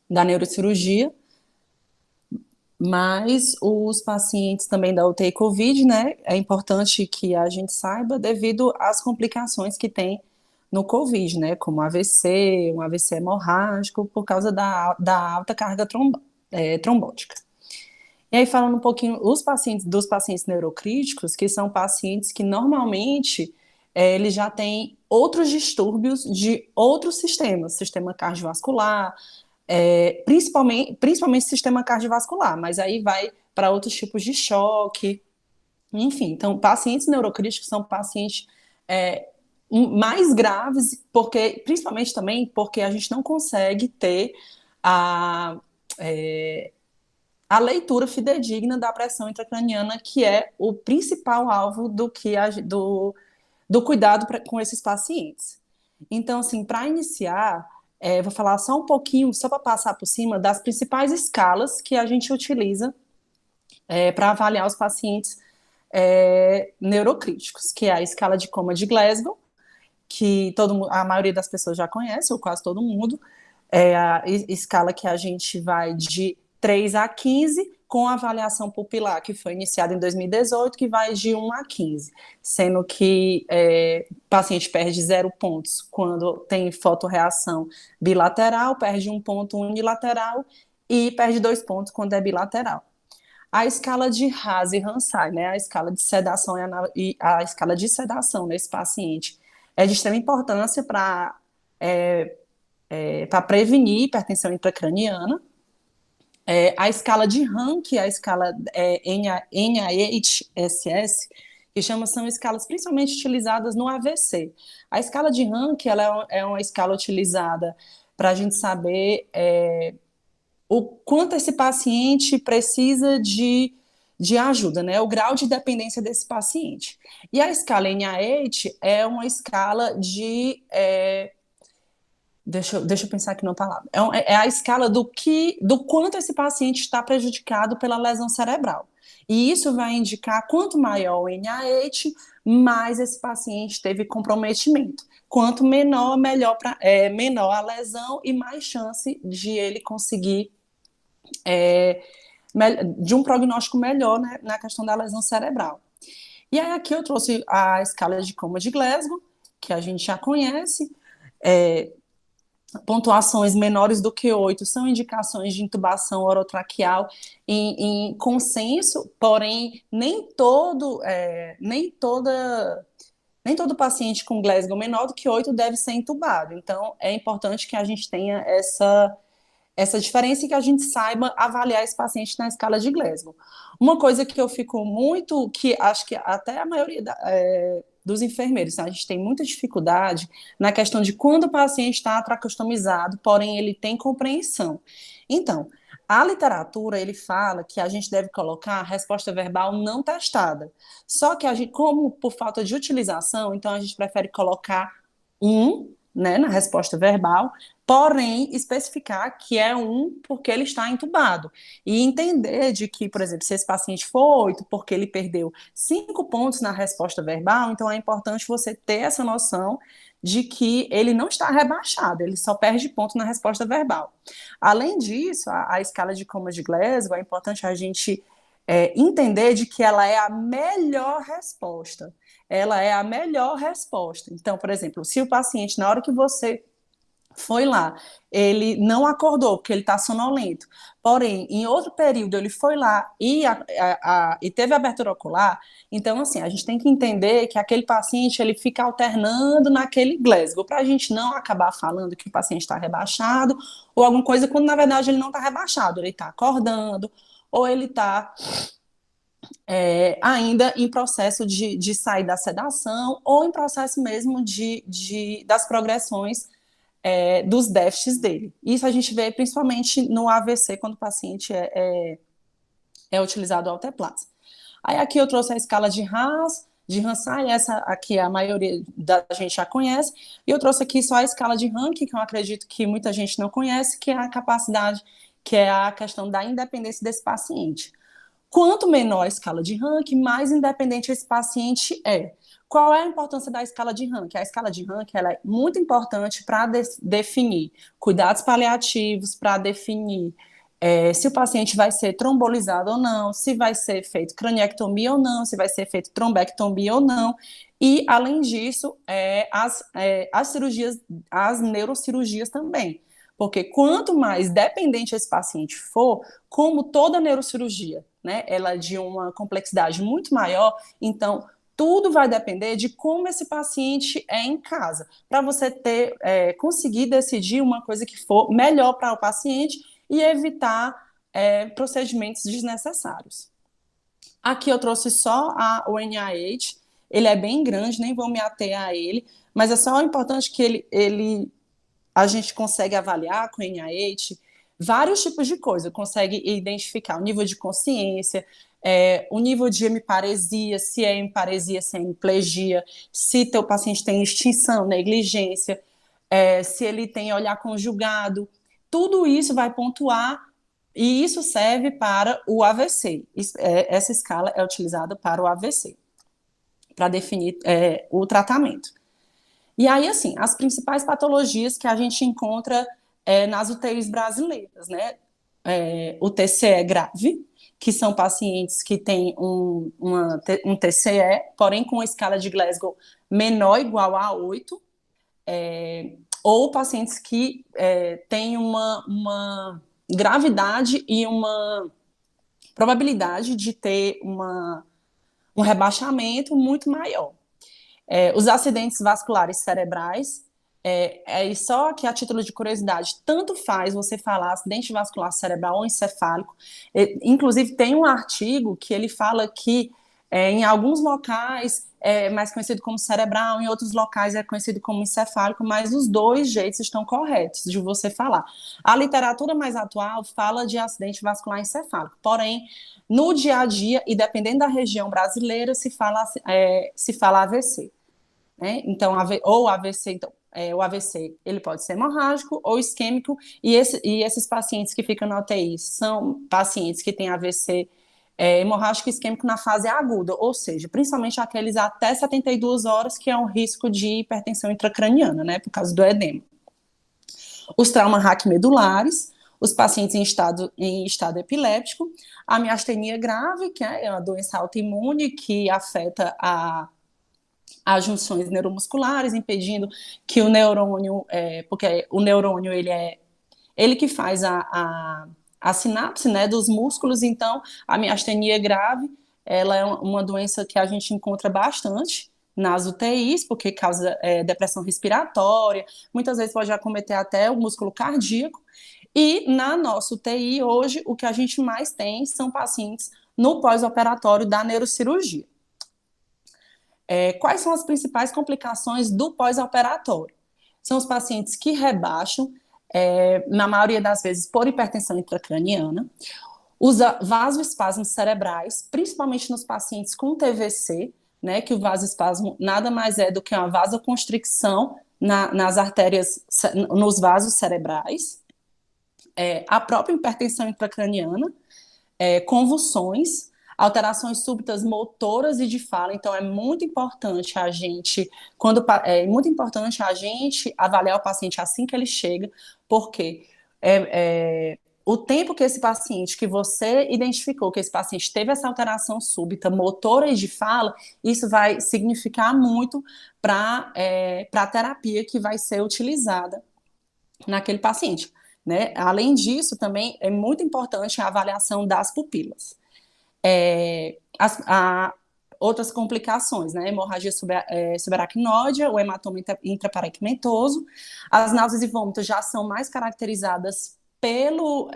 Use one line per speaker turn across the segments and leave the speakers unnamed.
da neurocirurgia, mas os pacientes também da UTI Covid, né, é importante que a gente saiba devido às complicações que tem no Covid, né, como AVC, um AVC hemorrágico, por causa da alta carga trombótica. E aí, falando um pouquinho dos pacientes neurocríticos, que são pacientes que normalmente eles já têm outros distúrbios de outros sistemas, sistema cardiovascular, principalmente sistema cardiovascular, mas aí vai para outros tipos de choque, enfim. Então, pacientes neurocríticos são pacientes é, mais graves, porque, principalmente também porque a gente não consegue ter a, é, a leitura fidedigna da pressão intracraniana, que é o principal alvo do cuidado com esses pacientes. Então, assim, para iniciar, vou falar só um pouquinho, só para passar por cima, das principais escalas que a gente utiliza para avaliar os pacientes neurocríticos, que é a escala de coma de Glasgow, que a maioria das pessoas já conhece, ou quase todo mundo, é a escala que a gente vai de 3 a 15, com a avaliação pupilar, que foi iniciada em 2018, que vai de 1 a 15, sendo que o paciente perde 0 pontos quando tem fotorreação bilateral, perde 1 ponto unilateral e perde 2 pontos quando é bilateral. A escala de Haas-Ransay, né, a escala de sedação e a escala de sedação nesse paciente é de extrema importância para prevenir hipertensão intracraniana. A escala de Rank, a escala NIHSS, que são escalas principalmente utilizadas no AVC. A escala de Rank ela é uma escala utilizada para a gente saber o quanto esse paciente precisa de ajuda, né? O grau de dependência desse paciente. E a escala NIH é uma escala deixa eu pensar aqui numa palavra. É a escala do quanto esse paciente está prejudicado pela lesão cerebral. E isso vai indicar quanto maior o NIH, mais esse paciente teve comprometimento. Quanto menor, menor a lesão e mais chance de ele conseguir de um prognóstico melhor, né, na questão da lesão cerebral. E aí aqui eu trouxe a escala de coma de Glasgow, que a gente já conhece. Pontuações menores do que 8 são indicações de intubação orotraqueal em consenso, porém nem todo paciente com Glasgow menor do que 8 deve ser intubado. Então é importante que a gente tenha essa diferença e que a gente saiba avaliar esse paciente na escala de Glasgow. Uma coisa que eu fico muito, que acho que até a maioria dos enfermeiros, a gente tem muita dificuldade na questão de quando o paciente está tracostomizado, porém ele tem compreensão. Então, a literatura, ele fala que a gente deve colocar a resposta verbal não testada. Só que a gente, como por falta de utilização, então a gente prefere colocar né, na resposta verbal, porém especificar que é porque ele está entubado. E entender de que, por exemplo, se esse paciente for 8 porque ele perdeu 5 pontos na resposta verbal, então é importante você ter essa noção de que ele não está rebaixado, ele só perde ponto na resposta verbal. Além disso, a escala de coma de Glasgow, é importante a gente entender de que ela é a melhor resposta. Ela é a melhor resposta. Então, por exemplo, se o paciente, na hora que você foi lá, ele não acordou porque ele está sonolento, porém, em outro período ele foi lá e teve abertura ocular, então, assim, a gente tem que entender que aquele paciente, ele fica alternando naquele Glasgow, para a gente não acabar falando que o paciente está rebaixado, ou alguma coisa, quando na verdade ele não está rebaixado, ele está acordando, ou ele está ainda em processo de sair da sedação, ou em processo mesmo das progressões dos déficits dele. Isso a gente vê principalmente no AVC, quando o paciente é utilizado o alteplase. Aí aqui eu trouxe a escala de Ransay, essa aqui a maioria da gente já conhece, e eu trouxe aqui só a escala de Rank, que eu acredito que muita gente não conhece, que é a capacidade, que é a questão da independência desse paciente. Quanto menor a escala de Rank, mais independente esse paciente é. Qual é a importância da escala de Rankin? A escala de Rankin ela é muito importante para definir cuidados paliativos, para definir se o paciente vai ser trombolizado ou não, se vai ser feito craniectomia ou não, se vai ser feito trombectomia ou não. E, além disso, as cirurgias, as neurocirurgias também. Porque quanto mais dependente esse paciente for, como toda neurocirurgia, né, ela é de uma complexidade muito maior, então tudo vai depender de como esse paciente é em casa, para você conseguir decidir uma coisa que for melhor para o paciente e evitar procedimentos desnecessários. Aqui eu trouxe só o NIH, ele é bem grande, nem vou me ater a ele, mas é só importante que a gente consegue avaliar com o NIH vários tipos de coisa, consegue identificar o nível de consciência, o nível de hemiparesia, se é hemiparesia, se é hemiplegia, se teu paciente tem extinção, negligência, se ele tem olhar conjugado, tudo isso vai pontuar e isso serve para o AVC. Essa escala é utilizada para o AVC, para definir o tratamento. E aí, assim, as principais patologias que a gente encontra nas UTIs brasileiras, né? O TCE grave, que são pacientes que têm um TCE, porém com a escala de Glasgow menor ou igual a 8, ou pacientes que têm uma gravidade e uma probabilidade de ter um rebaixamento muito maior. Os acidentes vasculares cerebrais, e só que a título de curiosidade, tanto faz você falar acidente vascular cerebral ou encefálico. Inclusive, tem um artigo que ele fala que em alguns locais é mais conhecido como cerebral, em outros locais é conhecido como encefálico, mas os dois jeitos estão corretos de você falar. A literatura mais atual fala de acidente vascular encefálico, porém, no dia a dia, e dependendo da região brasileira, se fala AVC. Né? Então, ou AVC, então, o AVC ele pode ser hemorrágico ou isquêmico, e esses pacientes que ficam na UTI são pacientes que têm AVC hemorrágico isquêmico na fase aguda, ou seja, principalmente aqueles até 72 horas, que é um risco de hipertensão intracraniana, né, por causa do edema. Os traumas raquimedulares, os pacientes em estado epiléptico, a miastenia grave, que é uma doença autoimune que afeta as junções neuromusculares, impedindo que o neurônio, porque o neurônio ele que faz a sinapse, né, dos músculos. Então a miastenia grave, ela é uma doença que a gente encontra bastante nas UTIs, porque causa depressão respiratória, muitas vezes pode acometer até o músculo cardíaco, e na nossa UTI hoje o que a gente mais tem são pacientes no pós-operatório da neurocirurgia. Quais são as principais complicações do pós-operatório? São os pacientes que rebaixam, na maioria das vezes por hipertensão intracraniana, os vasoespasmos cerebrais, principalmente nos pacientes com TVC, né, que o vasoespasmo nada mais é do que uma vasoconstricção nas artérias, nos vasos cerebrais, a própria hipertensão intracraniana, convulsões, alterações súbitas motoras e de fala. Então é muito importante a gente avaliar o paciente assim que ele chega, porque o tempo que esse paciente, que você identificou que esse paciente teve essa alteração súbita motora e de fala, isso vai significar muito para a terapia que vai ser utilizada naquele paciente. Né? Além disso, também é muito importante a avaliação das pupilas. Outras complicações, né? Hemorragia subaracnoide, o hematoma intraparenquimatoso. As náuseas e vômitos já são mais caracterizadas pela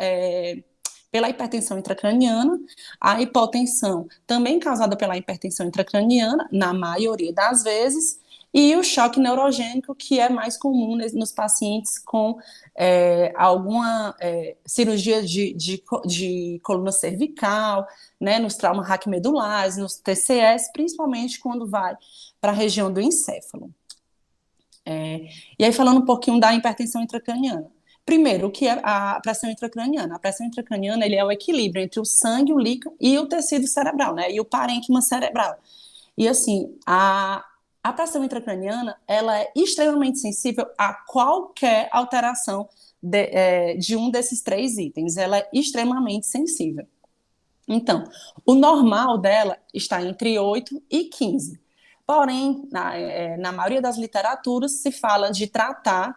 hipertensão intracraniana, a hipotensão também causada pela hipertensão intracraniana, na maioria das vezes, e o choque neurogênico, que é mais comum nos pacientes com alguma cirurgia de coluna cervical, né, nos traumas raquimedulares, nos TCS, principalmente quando vai para a região do encéfalo. E aí, falando um pouquinho da hipertensão intracraniana. Primeiro, o que é a pressão intracraniana? A pressão intracraniana ele é o equilíbrio entre o sangue, o líquido e o tecido cerebral, né, e o parênquima cerebral. E assim, A pressão intracraniana, ela é extremamente sensível a qualquer alteração de um desses três itens. Ela é extremamente sensível. Então, o normal dela está entre 8 e 15. Porém, na maioria das literaturas, se fala de tratar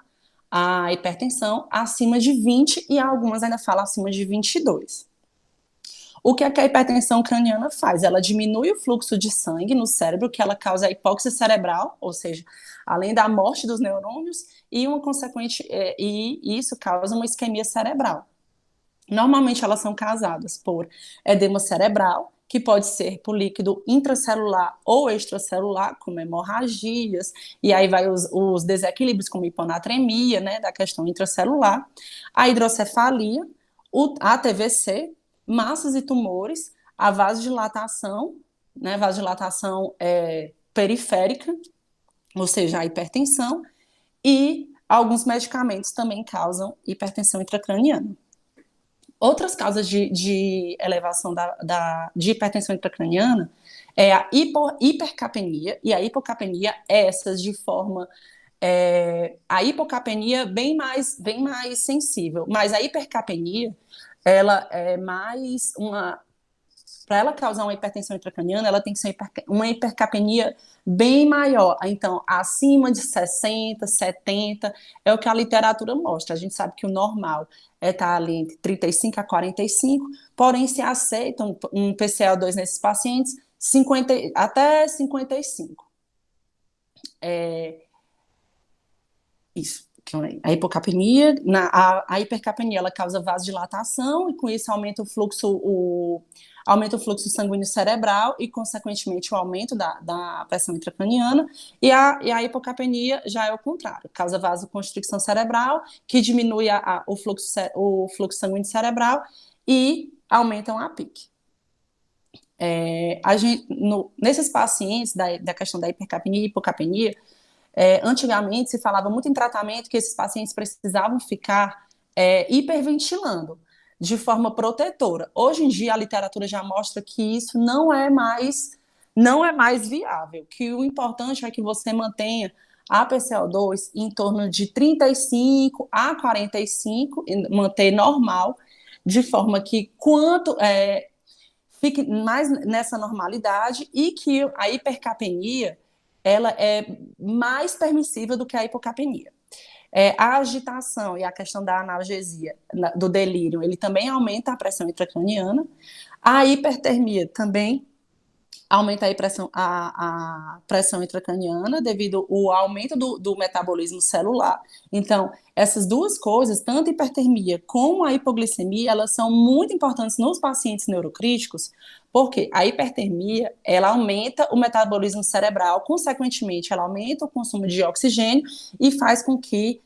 a hipertensão acima de 20 e algumas ainda falam acima de 22. O que é que a hipertensão craniana faz? Ela diminui o fluxo de sangue no cérebro, que ela causa a hipóxia cerebral, ou seja, além da morte dos neurônios, e uma consequente, e isso causa uma isquemia cerebral. Normalmente elas são causadas por edema cerebral, que pode ser por líquido intracelular ou extracelular, como hemorragias, e aí vai os desequilíbrios, como hiponatremia, né, da questão intracelular, a hidrocefalia, a TVC, massas e tumores, a vasodilatação, né, vasodilatação periférica, ou seja, a hipertensão, e alguns medicamentos também causam hipertensão intracraniana. Outras causas de elevação de hipertensão intracraniana é a hipercapnia, e a hipocapnia, essas de forma. A hipocapnia bem mais sensível, mas a hipercapnia, ela é mais uma. Para ela causar uma hipertensão intracraniana, ela tem que ser uma hipercapnia bem maior. Então, acima de 60, 70, é o que a literatura mostra. A gente sabe que o normal é estar ali entre 35 a 45, porém, se aceita um PCO2 nesses pacientes 50, até 55. É, isso. A hipocapnia, a hipercapnia, ela causa vasodilatação e com isso aumenta o fluxo sanguíneo cerebral e, consequentemente, o aumento da pressão intracraniana. E a hipocapnia já é o contrário, causa vasoconstricção cerebral, que diminui o fluxo sanguíneo cerebral e aumentam a PIC. Nesses pacientes da questão da hipercapnia e hipocapnia, antigamente se falava muito em tratamento que esses pacientes precisavam ficar hiperventilando de forma protetora. Hoje em dia a literatura já mostra que isso não é mais viável, que o importante é que você mantenha a PCO2 em torno de 35 a 45, manter normal, de forma que fique mais nessa normalidade e que a hipercapnia ela é mais permissível do que a hipocapnia. A agitação e a questão da analgesia, do delírio, ele também aumenta a pressão intracraniana. A hipertermia também aumenta a pressão intracraniana devido ao aumento do metabolismo celular. Então, essas duas coisas, tanto a hipertermia como a hipoglicemia, elas são muito importantes nos pacientes neurocríticos, porque a hipertermia, ela aumenta o metabolismo cerebral, consequentemente, ela aumenta o consumo de oxigênio e faz com que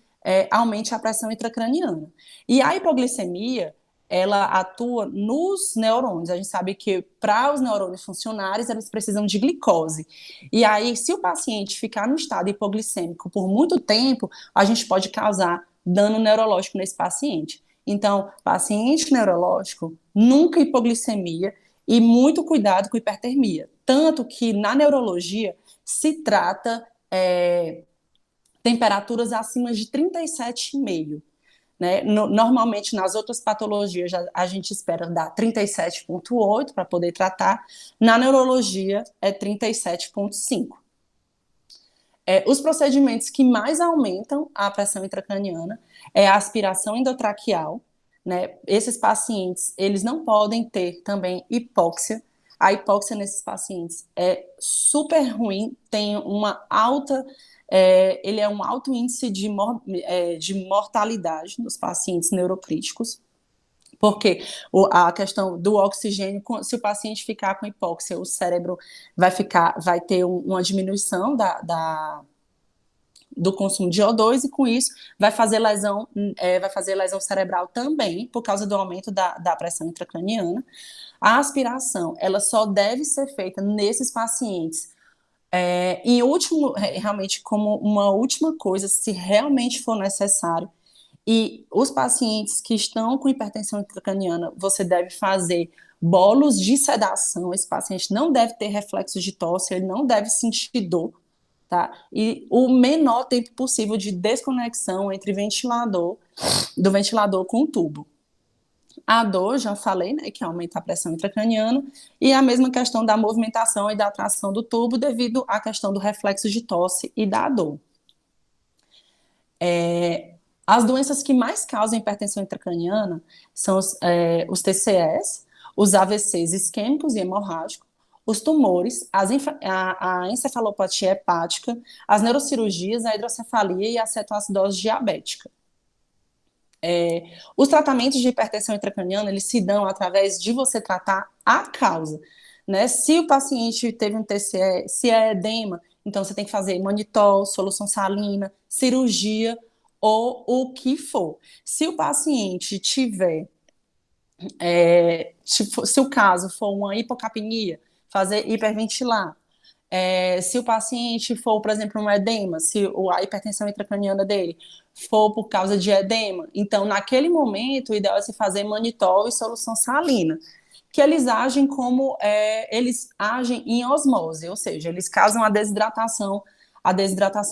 aumente a pressão intracraniana. E a hipoglicemia, ela atua nos neurônios. A gente sabe que para os neurônios funcionarem, eles precisam de glicose. E aí, se o paciente ficar no estado hipoglicêmico por muito tempo, a gente pode causar dano neurológico nesse paciente. Então, paciente neurológico, nunca hipoglicemia e muito cuidado com hipertermia. Tanto que na neurologia se trata temperaturas acima de 37,5. Né? Normalmente, nas outras patologias, a gente espera dar 37,8 para poder tratar. Na neurologia, é 37,5. Os procedimentos que mais aumentam a pressão intracraniana é a aspiração endotraqueal. Né? Esses pacientes, eles não podem ter também hipóxia. A hipóxia nesses pacientes é super ruim, tem uma alta ele é um alto índice de mortalidade nos pacientes neurocríticos, porque a questão do oxigênio, se o paciente ficar com hipóxia, o cérebro vai ter uma diminuição do consumo de O2 e com isso vai fazer lesão cerebral também, por causa do aumento da pressão intracraniana. A aspiração, ela só deve ser feita nesses pacientes em último, realmente, como uma última coisa, se realmente for necessário. E os pacientes que estão com hipertensão intracraniana, você deve fazer bolos de sedação. Esse paciente não deve ter reflexos de tosse, ele não deve sentir dor, tá? E o menor tempo possível de desconexão entre do ventilador com o tubo. A dor, já falei, né, que aumenta a pressão intracraniana, e a mesma questão da movimentação e da atração do tubo devido à questão do reflexo de tosse e da dor. As doenças que mais causam hipertensão intracraniana são os TCEs, os AVCs isquêmicos e hemorrágicos, os tumores, a encefalopatia hepática, as neurocirurgias, a hidrocefalia e a cetoacidose diabética. Os tratamentos de hipertensão intracraniana, eles se dão através de você tratar a causa, né? Se o paciente teve um TCE, se é edema, então você tem que fazer manitol, solução salina, cirurgia ou o que for. Se o paciente tiver, se o caso for uma hipocapnia, fazer hiperventilar. Se o paciente for, por exemplo, um edema, se a hipertensão intracraniana dele for por causa de edema, então, naquele momento, o ideal é se fazer manitol e solução salina, que eles agem em osmose, ou seja, eles causam a desidratação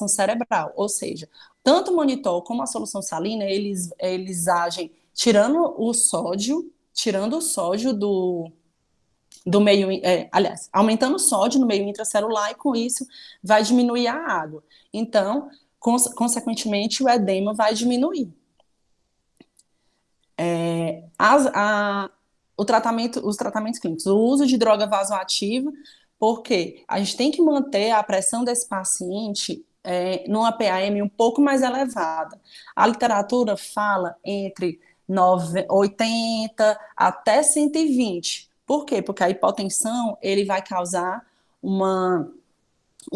cerebral, ou seja, tanto o manitol como a solução salina, eles agem tirando o sódio do meio, aliás, aumentando o sódio no meio intracelular e com isso vai diminuir a água. Então, consequentemente, o edema vai diminuir. Os tratamentos clínicos, o uso de droga vasoativa, porque a gente tem que manter a pressão desse paciente numa PAM um pouco mais elevada. A literatura fala entre 80 até 120. Por quê? Porque a hipotensão ele vai causar um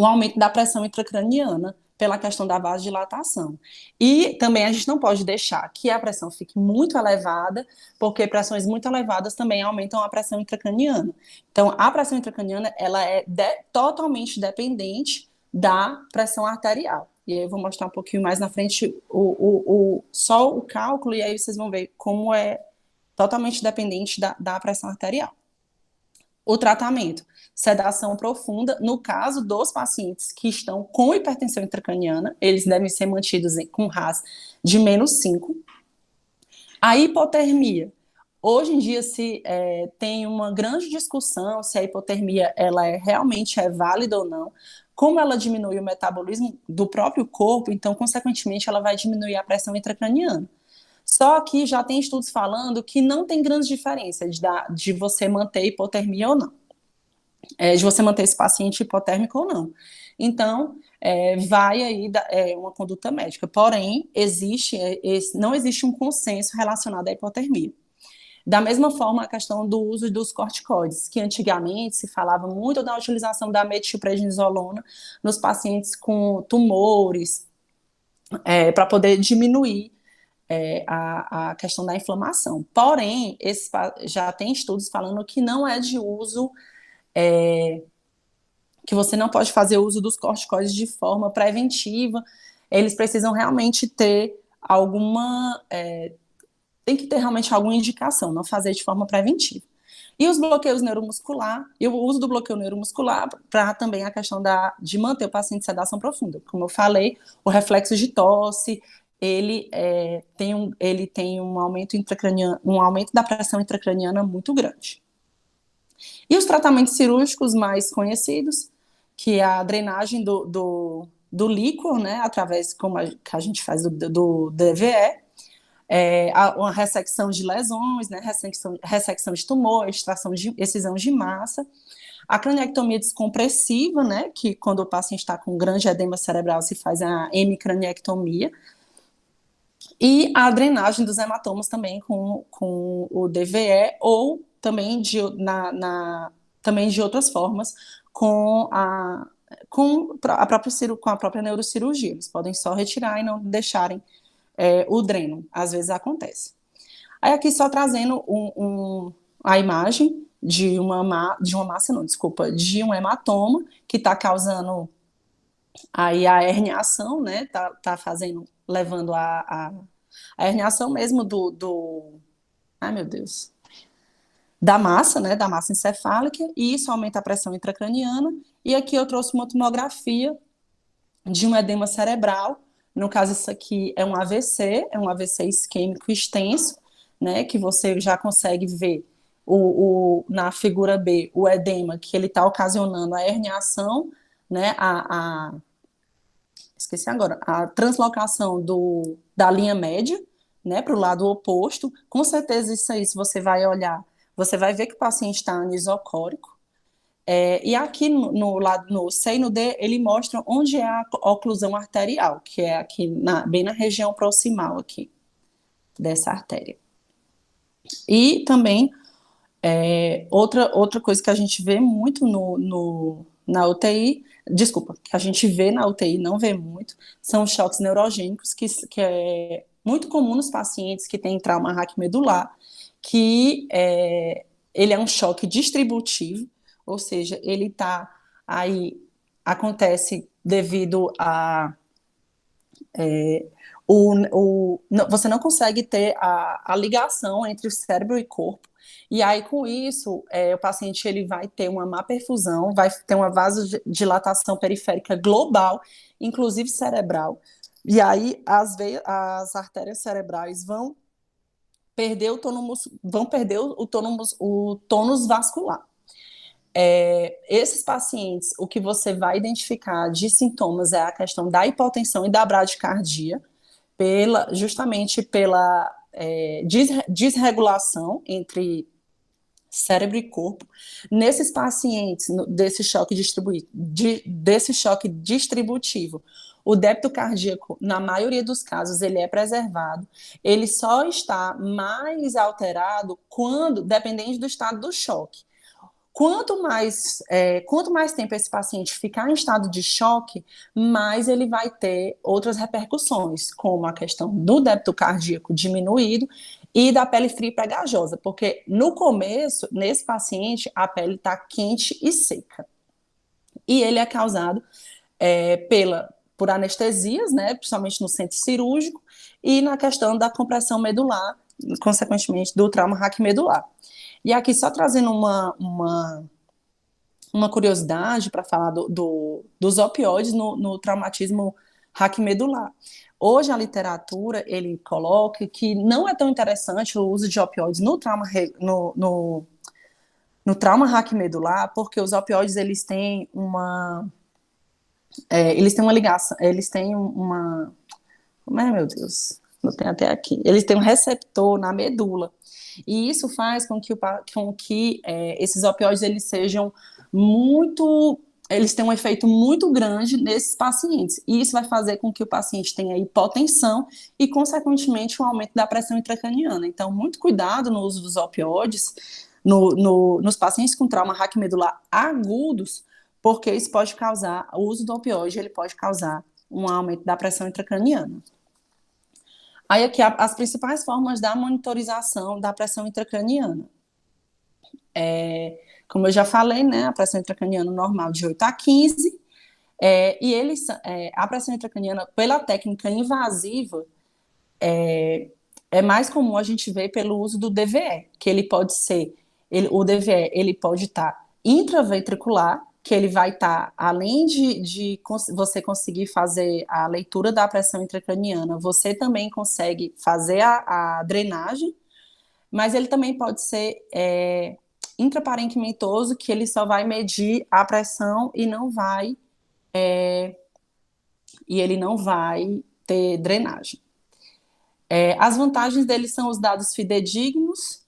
aumento da pressão intracraniana pela questão da vasodilatação. E também a gente não pode deixar que a pressão fique muito elevada, porque pressões muito elevadas também aumentam a pressão intracraniana. Então, a pressão intracraniana ela é totalmente dependente da pressão arterial. E aí eu vou mostrar um pouquinho mais na frente só o cálculo, e aí vocês vão ver como é totalmente dependente da pressão arterial. O tratamento, sedação profunda, no caso dos pacientes que estão com hipertensão intracraniana, eles devem ser mantidos com RAS de -5. A hipotermia, hoje em dia tem uma grande discussão se a hipotermia realmente é válida ou não, como ela diminui o metabolismo do próprio corpo, então, consequentemente, ela vai diminuir a pressão intracraniana. Só que já tem estudos falando que não tem grandes diferenças de você manter hipotermia ou não, de você manter esse paciente hipotérmico ou não. Então, vai aí uma conduta médica. Porém, não existe um consenso relacionado à hipotermia. Da mesma forma, a questão do uso dos corticoides, que antigamente se falava muito da utilização da metilprednisolona nos pacientes com tumores, para poder diminuir a questão da inflamação. Porém, já tem estudos falando que não é de uso, que você não pode fazer uso dos corticoides de forma preventiva. Eles precisam realmente ter tem que ter realmente alguma indicação, não fazer de forma preventiva. E os bloqueios neuromuscular, e o uso do bloqueio neuromuscular para também a questão de manter o paciente em sedação profunda. Como eu falei, o reflexo de tosse, ele tem um aumento intracraniano, um aumento da pressão intracraniana muito grande. E os tratamentos cirúrgicos mais conhecidos, que é a drenagem do líquor, né, através que a gente faz do DVE, uma ressecção de lesões, né, ressecção de tumor, excisão de massa, a craniectomia descompressiva, né, que quando o paciente está com grande edema cerebral se faz a hemicraniectomia, e a drenagem dos hematomas também com o DVE, ou também também de outras formas com a própria neurocirurgia. Eles podem só retirar e não deixarem o dreno, às vezes acontece. Aí aqui só trazendo a imagem de um hematoma que está causando aí a herniação, né, levando a herniação mesmo ai meu Deus, da massa, né, da massa encefálica, e isso aumenta a pressão intracraniana. E aqui eu trouxe uma tomografia de um edema cerebral. No caso, isso aqui é um AVC isquêmico extenso, né, que você já consegue ver na figura B o edema que ele está ocasionando a herniação, né, esqueci agora, a translocação da linha média, né, para o lado oposto. Com certeza isso aí, se você vai olhar, você vai ver que o paciente está anisocórico, e aqui no lado, no C e no D, ele mostra onde é a oclusão arterial, que é aqui bem na região proximal aqui dessa artéria. E também outra coisa que a gente vê muito na UTI, desculpa, que a gente vê na UTI, não vê muito, são os choques neurogênicos, que é muito comum nos pacientes que têm trauma raquimedular, que ele é um choque distributivo, ou seja, ele está aí, acontece devido a você não consegue ter a ligação entre o cérebro e corpo. E aí, com isso, o paciente ele vai ter uma má perfusão, vai ter uma vasodilatação periférica global, inclusive cerebral. E aí, as artérias cerebrais vão perder o tônus vascular. Esses pacientes, o que você vai identificar de sintomas é a questão da hipotensão e da bradicardia, justamente pela desregulação entre cérebro e corpo. Nesses pacientes, desse choque distributivo, o débito cardíaco, na maioria dos casos, ele é preservado. Ele só está mais alterado dependendo do estado do choque. Quanto mais tempo esse paciente ficar em estado de choque, mais ele vai ter outras repercussões, como a questão do débito cardíaco diminuído e da pele fria e pegajosa, porque no começo, nesse paciente, a pele está quente e seca. E ele é causado por anestesias, né, principalmente no centro cirúrgico, e na questão da compressão medular, consequentemente do trauma raquimedular. E aqui, só trazendo uma curiosidade para falar dos opioides no traumatismo raquimedular. Hoje, a literatura, ele coloca que não é tão interessante o uso de opioides no trauma raquimedular, porque os opioides, eles têm uma ligação, eles têm uma... Como é, meu Deus? Eu tenho até aqui. Eles têm um receptor na medula. E isso faz com que esses opioides eles sejam muito, eles têm um efeito muito grande nesses pacientes. E isso vai fazer com que o paciente tenha hipotensão e, consequentemente, um aumento da pressão intracraniana. Então, muito cuidado no uso dos opioides nos pacientes com trauma raquimedular agudos, porque isso pode causar, o uso do opioide, ele pode causar um aumento da pressão intracraniana. Aí aqui as principais formas da monitorização da pressão intracraniana. Como eu já falei, né, a pressão intracraniana normal de 8 a 15, a pressão intracraniana, pela técnica invasiva, é mais comum a gente ver pelo uso do DVE, que ele pode ser, o DVE ele pode estar intraventricular, que ele vai estar, além de você conseguir fazer a leitura da pressão intracraniana, você também consegue fazer a drenagem, mas ele também pode ser intraparenquimentoso, que ele só vai medir a pressão e ele não vai ter drenagem. As vantagens dele são os dados fidedignos,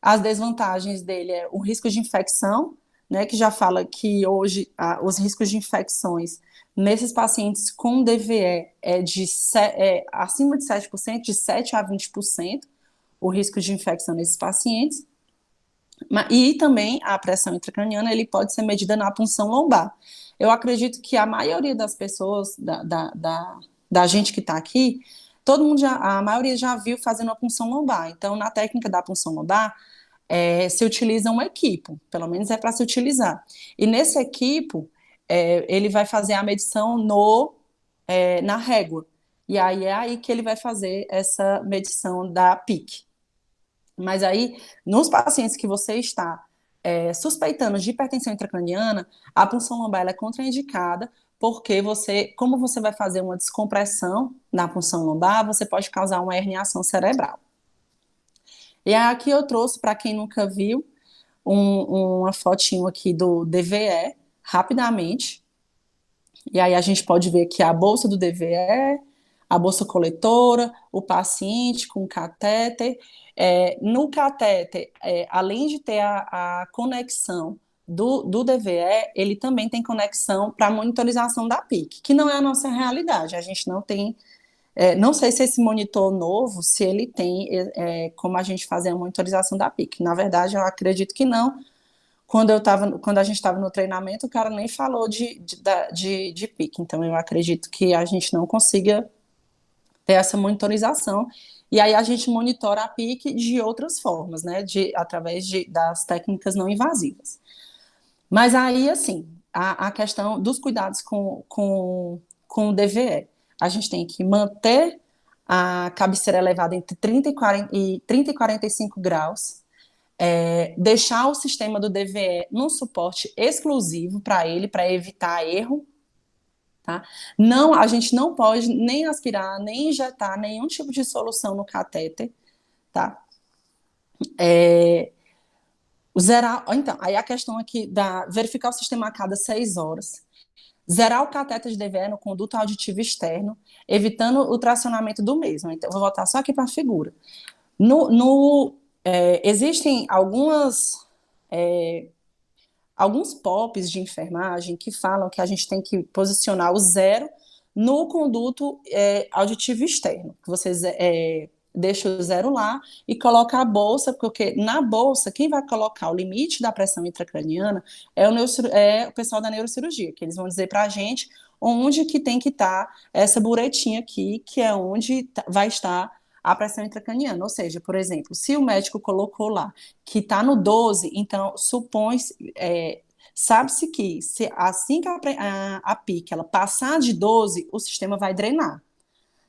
as desvantagens dele é o risco de infecção, né, que já fala que hoje os riscos de infecções nesses pacientes com DVE acima de 7%, de 7 a 20%, o risco de infecção nesses pacientes. E também a pressão intracraniana ele pode ser medida na punção lombar. Eu acredito que a maioria das pessoas, da gente que está aqui, a maioria já viu fazendo a punção lombar. Então, na técnica da punção lombar, se utiliza um equipo, pelo menos é para se utilizar. E nesse equipo, ele vai fazer a medição na régua. E aí é aí que ele vai fazer essa medição da PIC. Mas aí, nos pacientes que você está suspeitando de hipertensão intracraniana, a punção lombar é contraindicada, porque como você vai fazer uma descompressão na punção lombar, você pode causar uma herniação cerebral. E aqui eu trouxe, para quem nunca viu, uma fotinho aqui do DVE, rapidamente. E aí a gente pode ver que a bolsa do DVE, a bolsa coletora, o paciente com catéter. No catéter, além de ter a conexão do DVE, ele também tem conexão para monitorização da PIC, que não é a nossa realidade. A gente não tem, não sei se esse monitor novo, se ele tem como a gente fazer a monitorização da PIC. Na verdade, eu acredito que não, quando a gente estava no treinamento, o cara nem falou de pique. Então, eu acredito que a gente não consiga ter essa monitorização. E aí a gente monitora a pique de outras formas, né? Através das técnicas não invasivas. Mas aí, assim, a questão dos cuidados com o DVE. A gente tem que manter a cabeceira elevada entre 30 e 45 graus, deixar o sistema do DVE num suporte exclusivo para ele, para evitar erro, tá? Não, a gente não pode nem aspirar, nem injetar nenhum tipo de solução no catéter, tá? Zerar, então, aí a questão aqui da verificar o sistema a cada 6 horas, zerar o catéter de DVE no conduto auditivo externo, evitando o tracionamento do mesmo. Então, vou voltar só aqui para a figura. Existem alguns POPs de enfermagem que falam que a gente tem que posicionar o zero no conduto auditivo externo. Que você deixa o zero lá e coloca a bolsa, porque na bolsa, quem vai colocar o limite da pressão intracraniana é o pessoal da neurocirurgia, que eles vão dizer para a gente onde que tem que estar essa buretinha aqui, que é onde vai estar a pressão intracraniana. Ou seja, por exemplo, se o médico colocou lá que está no 12, então sabe-se que assim que a PIC ela passar de 12, o sistema vai drenar,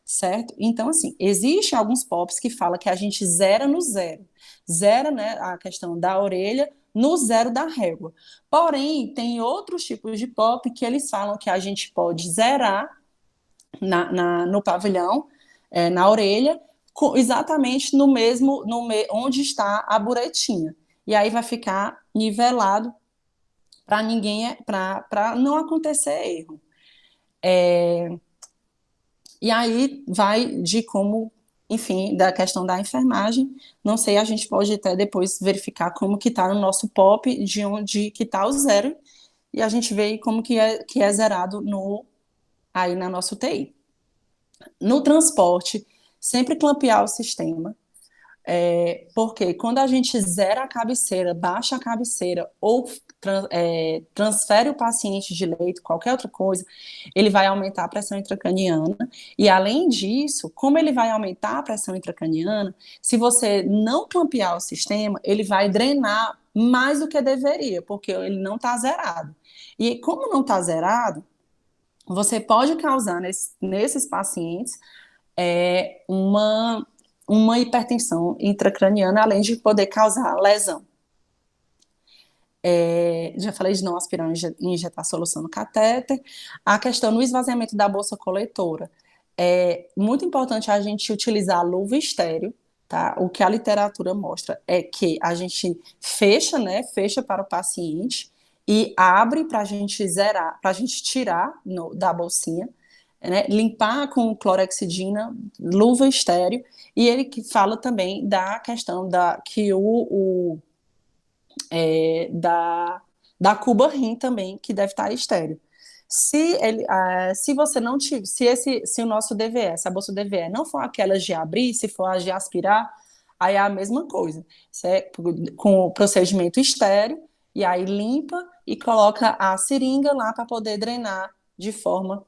certo? Então, assim, existem alguns POPs que falam que a gente zera no zero. Zera, né, a questão da orelha no zero da régua. Porém, tem outros tipos de POP que eles falam que a gente pode zerar no pavilhão, na orelha, exatamente no mesmo, onde está a buretinha. E aí vai ficar nivelado para ninguém, para não acontecer erro. E aí vai de como, enfim, da questão da enfermagem. Não sei, a gente pode até depois verificar como que está no nosso POP, de onde que está o zero, e a gente vê como que é zerado aí na nossa UTI. No transporte, sempre clampear o sistema, porque quando a gente zera a cabeceira, baixa a cabeceira ou transfere o paciente de leito, qualquer outra coisa, ele vai aumentar a pressão intracraniana. E além disso, como ele vai aumentar a pressão intracraniana, se você não clampear o sistema, ele vai drenar mais do que deveria, porque ele não está zerado. E como não está zerado, você pode causar nesses pacientes uma hipertensão intracraniana, além de poder causar lesão. Já falei de não aspirar e injetar solução no catéter. A questão no esvaziamento da bolsa coletora. É muito importante a gente utilizar a luva estéreo, tá? O que a literatura mostra é que a gente fecha, né? Fecha para o paciente e abre para a gente zerar, para a gente tirar da bolsinha, né, limpar com clorexidina, luva estéreo, e ele que fala também da questão da cuba rim também, que deve estar estéreo. Se você não tiver, se o nosso DVE, se a bolsa DVE não for aquela de abrir, se for a de aspirar, aí é a mesma coisa. Com o procedimento estéreo, e aí limpa e coloca a seringa lá para poder drenar de forma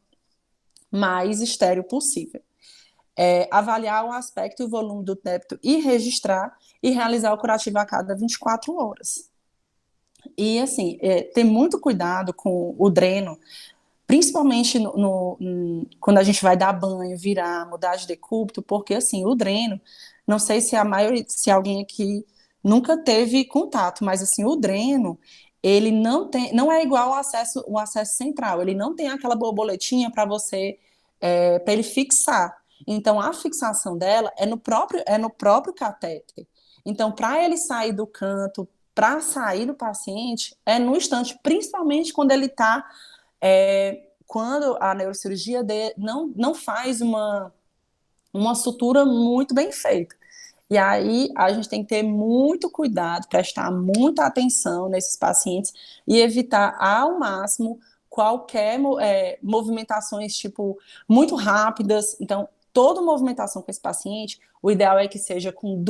mais estéreo possível. Avaliar o aspecto e o volume do débito e registrar e realizar o curativo a cada 24 horas. E, assim, ter muito cuidado com o dreno, principalmente quando a gente vai dar banho, virar, mudar de decúbito, porque, assim, o dreno, não sei se se alguém aqui nunca teve contato, mas, assim, o dreno, ele não tem, não é igual o acesso central, ele não tem aquela borboletinha para você, para ele fixar. Então, a fixação dela é no próprio catéter. Então, para ele sair do canto, para sair do paciente, é no instante, principalmente quando ele está, quando a neurocirurgia não faz uma sutura muito bem feita. E aí a gente tem que ter muito cuidado, prestar muita atenção nesses pacientes e evitar ao máximo qualquer movimentações tipo muito rápidas. Então, toda movimentação com esse paciente, o ideal é que seja com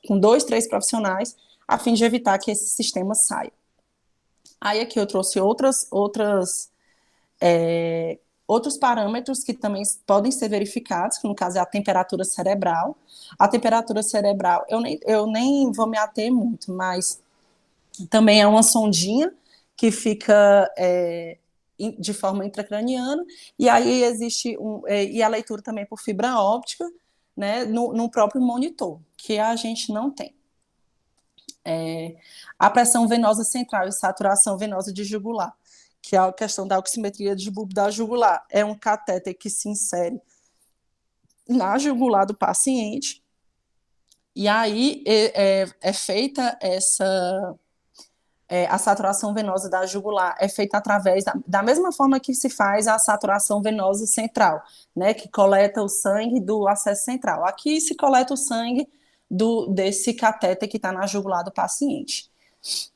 com dois, três profissionais, a fim de evitar que esse sistema saia. Aí aqui eu trouxe outros parâmetros que também podem ser verificados, que no caso é a temperatura cerebral. A temperatura cerebral, eu nem vou me ater muito, mas também é uma sondinha que fica de forma intracraniana, e aí existe e a leitura também por fibra óptica, né, no próprio monitor, que a gente não tem. A pressão venosa central e saturação venosa de jugular, que é a questão da oximetria de bulbo da jugular. É um catéter que se insere na jugular do paciente, e aí é feita a saturação venosa da jugular é feita através da mesma forma que se faz a saturação venosa central, né, que coleta o sangue do acesso central. Aqui se coleta o sangue desse catéter que está na jugular do paciente.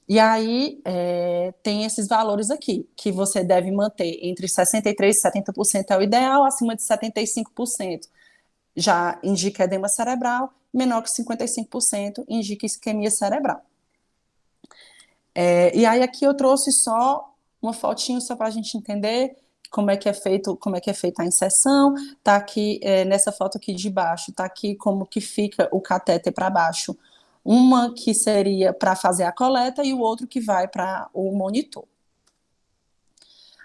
E aí tem esses valores aqui, que você deve manter entre 63% e 70% é o ideal, acima de 75% já indica edema cerebral, menor que 55% indica isquemia cerebral. E aí aqui eu trouxe só uma fotinho só para a gente entender como é que é feita a inserção. Tá aqui nessa foto aqui de baixo, tá aqui como que fica o catéter para baixo, uma que seria para fazer a coleta e o outro que vai para o monitor.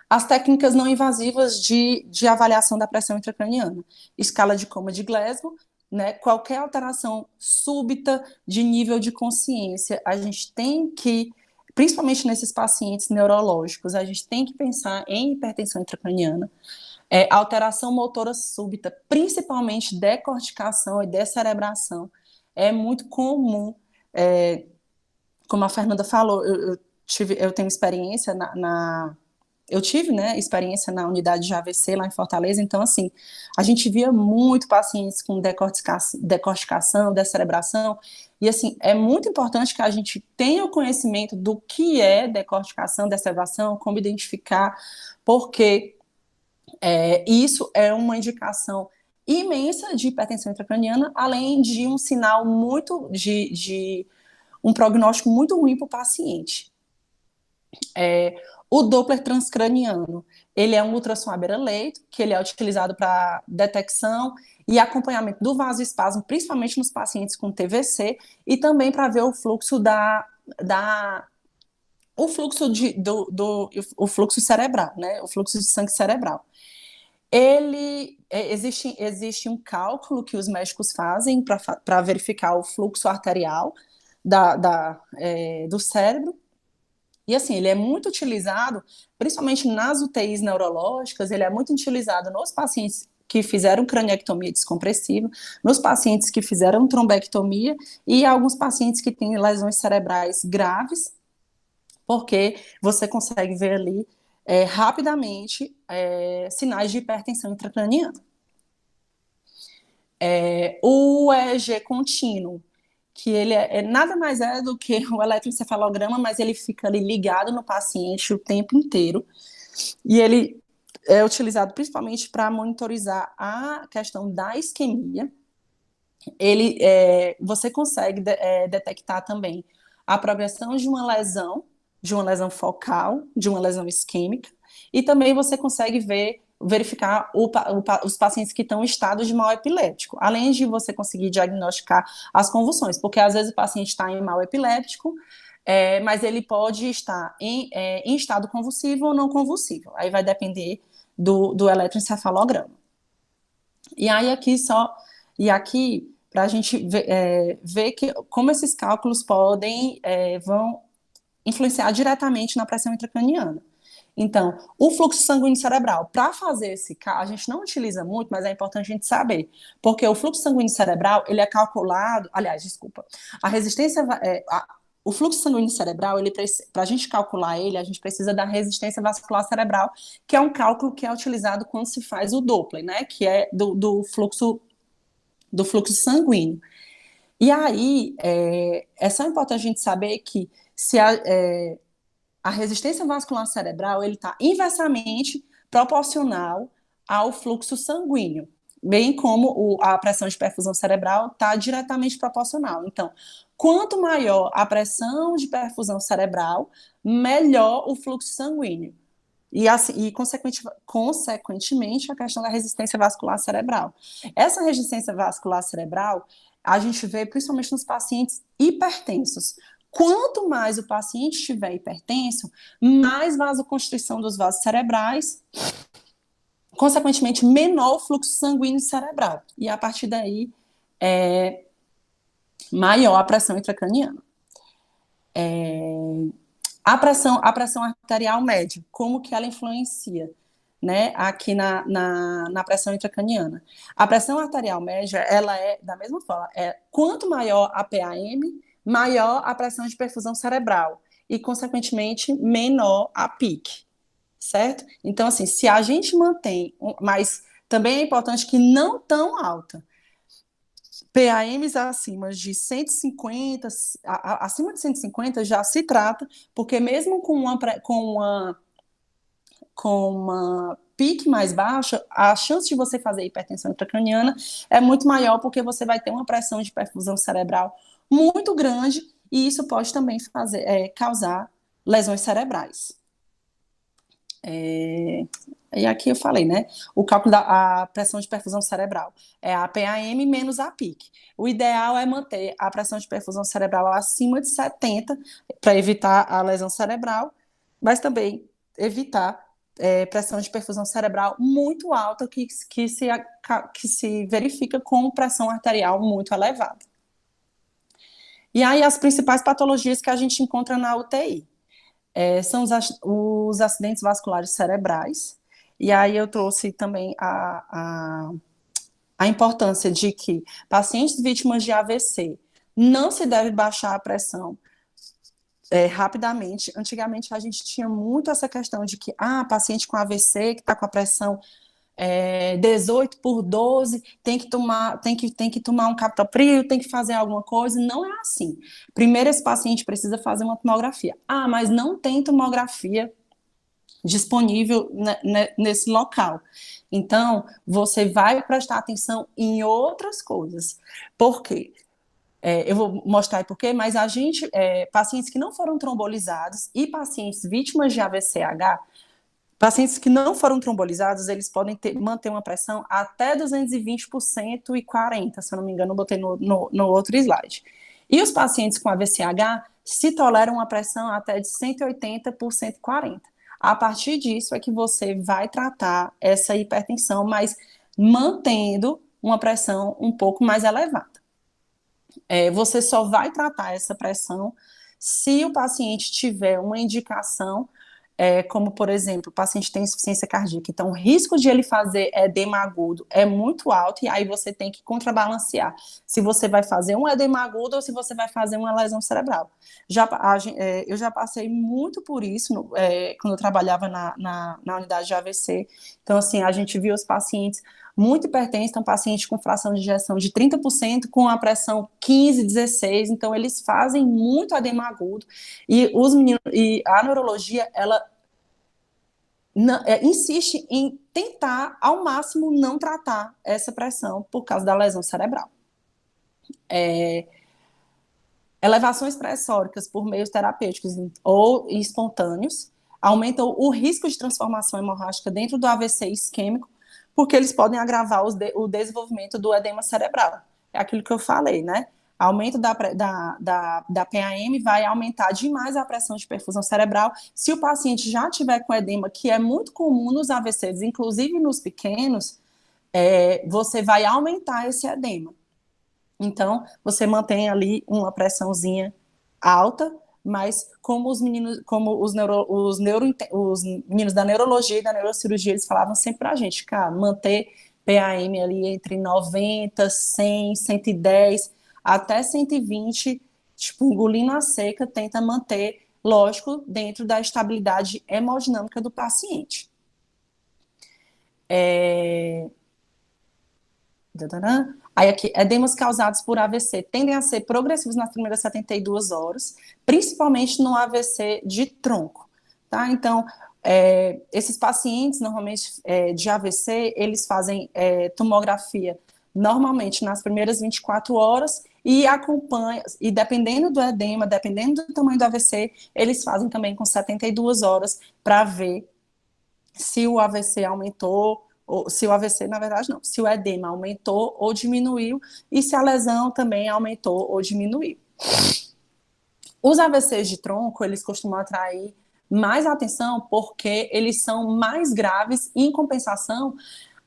As técnicas não invasivas de avaliação da pressão intracraniana, escala de coma de Glasgow, né? Qualquer alteração súbita de nível de consciência, a gente tem que, principalmente nesses pacientes neurológicos, a gente tem que pensar em hipertensão intracraniana. Alteração motora súbita, principalmente decorticação e descerebração, é muito comum. Como a Fernanda falou, eu tenho experiência eu tive, né, experiência na unidade de AVC lá em Fortaleza, então, assim, a gente via muito pacientes com decorticação, descerebração, e, assim, é muito importante que a gente tenha o conhecimento do que é decorticação, descerebração, como identificar, porque isso é uma indicação imensa de hipertensão intracraniana, além de um sinal muito, de um prognóstico muito ruim para o paciente. O Doppler transcraniano, ele é um ultrassom à beira-leito, que ele é utilizado para detecção e acompanhamento do vasoespasmo, principalmente nos pacientes com TVC, e também para ver o fluxo o fluxo o fluxo cerebral, né? O fluxo de sangue cerebral. Existe um cálculo que os médicos fazem para verificar o fluxo arterial do cérebro. E assim, ele é muito utilizado, principalmente nas UTIs neurológicas, ele é muito utilizado nos pacientes que fizeram craniectomia descompressiva, nos pacientes que fizeram trombectomia e alguns pacientes que têm lesões cerebrais graves, porque você consegue ver ali rapidamente sinais de hipertensão intracraniana. O EEG contínuo, que ele nada mais é do que o eletroencefalograma, mas ele fica ali ligado no paciente o tempo inteiro, e ele é utilizado principalmente para monitorizar a questão da isquemia. Você consegue detectar também a progressão de uma lesão focal, de uma lesão isquêmica, e também você consegue verificar os pacientes que estão em estado de mal epiléptico, além de você conseguir diagnosticar as convulsões, porque às vezes o paciente está em mal epiléptico, mas ele pode estar em estado convulsivo ou não convulsivo, aí vai depender do eletroencefalograma. E aí aqui para a gente ver como esses cálculos vão influenciar diretamente na pressão intracraniana. Então, o fluxo sanguíneo cerebral, para fazer a gente não utiliza muito, mas é importante a gente saber, porque o fluxo sanguíneo cerebral, ele é calculado, aliás, desculpa, a resistência, o fluxo sanguíneo cerebral, para a gente calcular ele, a gente precisa da resistência vascular cerebral, que é um cálculo que é utilizado quando se faz o Doppler, né, que é do fluxo sanguíneo. E aí, é só importante a gente saber que se a resistência vascular cerebral ele está inversamente proporcional ao fluxo sanguíneo, bem como a pressão de perfusão cerebral está diretamente proporcional. Então, quanto maior a pressão de perfusão cerebral, melhor o fluxo sanguíneo. E, assim, consequentemente, a questão da resistência vascular cerebral. Essa resistência vascular cerebral, a gente vê principalmente nos pacientes hipertensos. Quanto mais o paciente estiver hipertenso, mais vasoconstrição dos vasos cerebrais, consequentemente, menor o fluxo sanguíneo cerebral. E a partir daí, maior a pressão intracraniana. A pressão arterial média, como que ela influencia, né, aqui na pressão intracraniana? A pressão arterial média, ela é da mesma forma, quanto maior a PAM, maior a pressão de perfusão cerebral e, consequentemente, menor a PIC, certo? Então, assim, se a gente mantém, mas também é importante que não tão alta, PAMs acima de 150, acima de 150 já se trata, porque mesmo com uma pique mais baixa, a chance de você fazer hipertensão intracraniana é muito maior, porque você vai ter uma pressão de perfusão cerebral muito grande, e isso pode também causar lesões cerebrais. E aqui eu falei, né? O cálculo da pressão de perfusão cerebral é a PAM menos a PIC. O ideal é manter a pressão de perfusão cerebral acima de 70 para evitar a lesão cerebral, mas também evitar pressão de perfusão cerebral muito alta que se verifica com pressão arterial muito elevada. E aí as principais patologias que a gente encontra na UTI são os acidentes vasculares cerebrais. E aí eu trouxe também a importância de que pacientes vítimas de AVC não se deve baixar a pressão rapidamente. Antigamente a gente tinha muito essa questão de que paciente com AVC que está com a pressão 18/12, tem que tomar um captopril, tem que fazer alguma coisa. Não é assim. Primeiro esse paciente precisa fazer uma tomografia. Mas não tem tomografia disponível nesse local. Então, você vai prestar atenção em outras coisas. Por quê? Eu vou mostrar por quê, mas pacientes que não foram trombolizados e pacientes vítimas de AVCH, pacientes que não foram trombolizados, eles podem manter uma pressão até 220 por 140, se eu não me engano, eu botei no outro slide. E os pacientes com AVCH se toleram uma pressão até de 180 por 140. A partir disso é que você vai tratar essa hipertensão, mas mantendo uma pressão um pouco mais elevada. Você só vai tratar essa pressão se o paciente tiver uma indicação, como, por exemplo, o paciente tem insuficiência cardíaca, então o risco de ele fazer edema agudo é muito alto, e aí você tem que contrabalancear se você vai fazer um edema agudo ou se você vai fazer uma lesão cerebral. Eu já passei muito por isso quando eu trabalhava na unidade de AVC. Então, assim, a gente viu os pacientes muito hipertensos, então paciente com fração de ejeção de 30%, com a pressão 15, 16, então eles fazem muito edema agudo, e a neurologia, ela insiste em tentar, ao máximo, não tratar essa pressão por causa da lesão cerebral. Elevações pressóricas por meios terapêuticos ou espontâneos aumentam o risco de transformação hemorrágica dentro do AVC isquêmico, porque eles podem agravar o desenvolvimento do edema cerebral. É aquilo que eu falei, né? Aumento da PAM vai aumentar demais a pressão de perfusão cerebral. Se o paciente já tiver com edema, que é muito comum nos AVCs, inclusive nos pequenos, você vai aumentar esse edema. Então, você mantém ali uma pressãozinha alta, mas como os meninos, como os meninos da neurologia e da neurocirurgia, eles falavam sempre pra gente, cara, manter PAM ali entre 90, 100, 110, até 120, tipo, engolindo a seca, tenta manter, lógico, dentro da estabilidade hemodinâmica do paciente. Aí aqui, edemas causados por AVC tendem a ser progressivos nas primeiras 72 horas, principalmente no AVC de tronco, tá? Então, esses pacientes, normalmente, de AVC, eles fazem tomografia normalmente nas primeiras 24 horas e acompanha, e dependendo do edema, dependendo do tamanho do AVC, eles fazem também com 72 horas para ver se o AVC aumentou, ou se o AVC, na verdade, não, se o edema aumentou ou diminuiu, e se a lesão também aumentou ou diminuiu. Os AVCs de tronco, eles costumam atrair mais atenção porque eles são mais graves e, em compensação,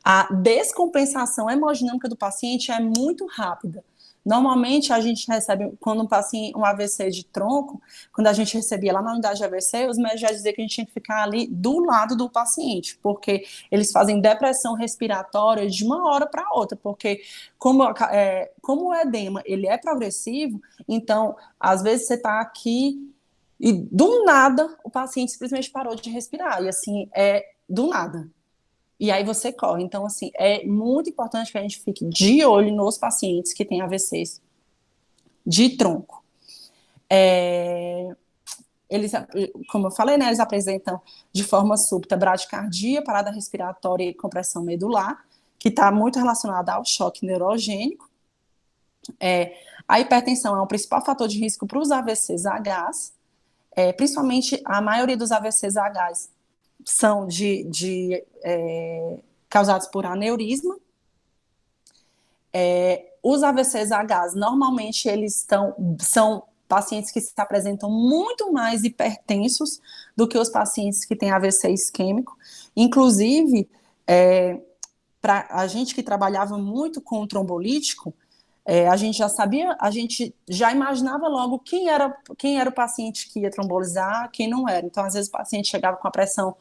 a descompensação hemodinâmica do paciente é muito rápida. Normalmente, a gente recebe, quando um paciente, um AVC de tronco, quando a gente recebia lá na unidade de AVC, os médicos já diziam que a gente tinha que ficar ali do lado do paciente, porque eles fazem depressão respiratória de uma hora para outra, porque como o edema ele é progressivo, então, às vezes você está aqui e do nada o paciente simplesmente parou de respirar, e assim, do nada. E aí você corre. Então, assim, é muito importante que a gente fique de olho nos pacientes que têm AVCs de tronco. Eles, como eu falei, né, eles apresentam de forma súbita bradicardia, parada respiratória e compressão medular, que está muito relacionada ao choque neurogênico. A hipertensão é o principal fator de risco para os AVCs Hs, principalmente a maioria dos AVCs Hs são causados por aneurisma. Os AVCs Hs, normalmente, são pacientes que se apresentam muito mais hipertensos do que os pacientes que têm AVC isquêmico. Inclusive, para a gente que trabalhava muito com o trombolítico, a gente já sabia, a gente já imaginava logo quem era o paciente que ia trombolizar, quem não era. Então, às vezes, o paciente chegava com a pressão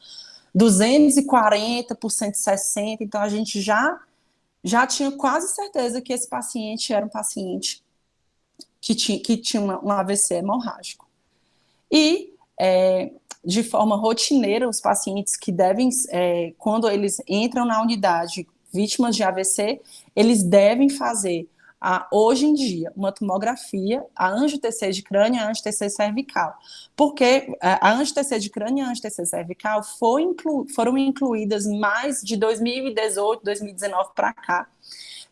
240 por 160, então a gente já tinha quase certeza que esse paciente era um paciente que tinha um AVC hemorrágico. E, de forma rotineira, os pacientes que devem, quando eles entram na unidade vítimas de AVC, eles devem fazer hoje em dia, uma tomografia, a angio-TC de crânio e a angio-TC cervical. Porque a angio-TC de crânio e a angio-TC cervical foram incluídas mais de 2018, 2019 para cá.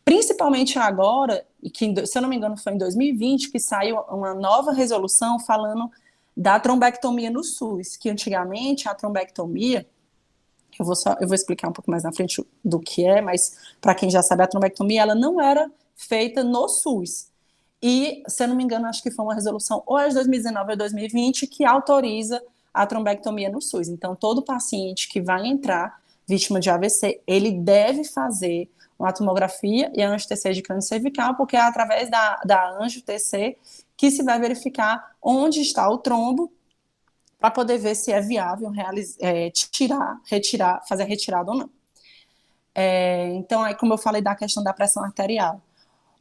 Principalmente agora, e que, se eu não me engano, foi em 2020, que saiu uma nova resolução falando da trombectomia no SUS, que antigamente a trombectomia, eu vou explicar um pouco mais na frente do que é, mas para quem já sabe, a trombectomia, ela não era feita no SUS. E, se eu não me engano, acho que foi uma resolução ou é de 2019 ou 2020 que autoriza a trombectomia no SUS. Então, todo paciente que vai entrar vítima de AVC, ele deve fazer uma tomografia e a angio-TC de crânio cervical, porque é através da angio-TC que se vai verificar onde está o trombo para poder ver se é viável fazer a retirada ou não. Então, aí, como eu falei da questão da pressão arterial,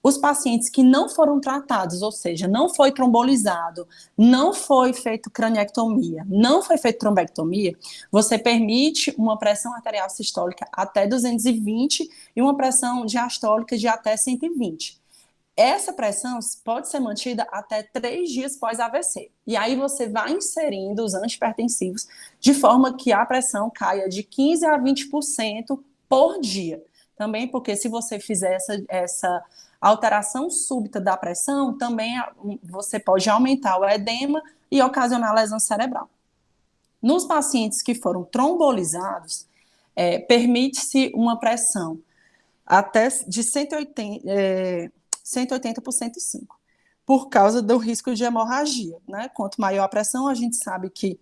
os pacientes que não foram tratados, ou seja, não foi trombolizado, não foi feito craniectomia, não foi feito trombectomia, você permite uma pressão arterial sistólica até 220 e uma pressão diastólica de até 120. Essa pressão pode ser mantida até 3 dias pós-AVC. E aí você vai inserindo os antihipertensivos de forma que a pressão caia de 15% a 20% por dia. Também porque se você fizer essa alteração súbita da pressão, também você pode aumentar o edema e ocasionar lesão cerebral. Nos pacientes que foram trombolizados, permite-se uma pressão até de 180 por 105, por causa do risco de hemorragia, né? Quanto maior a pressão, a gente sabe que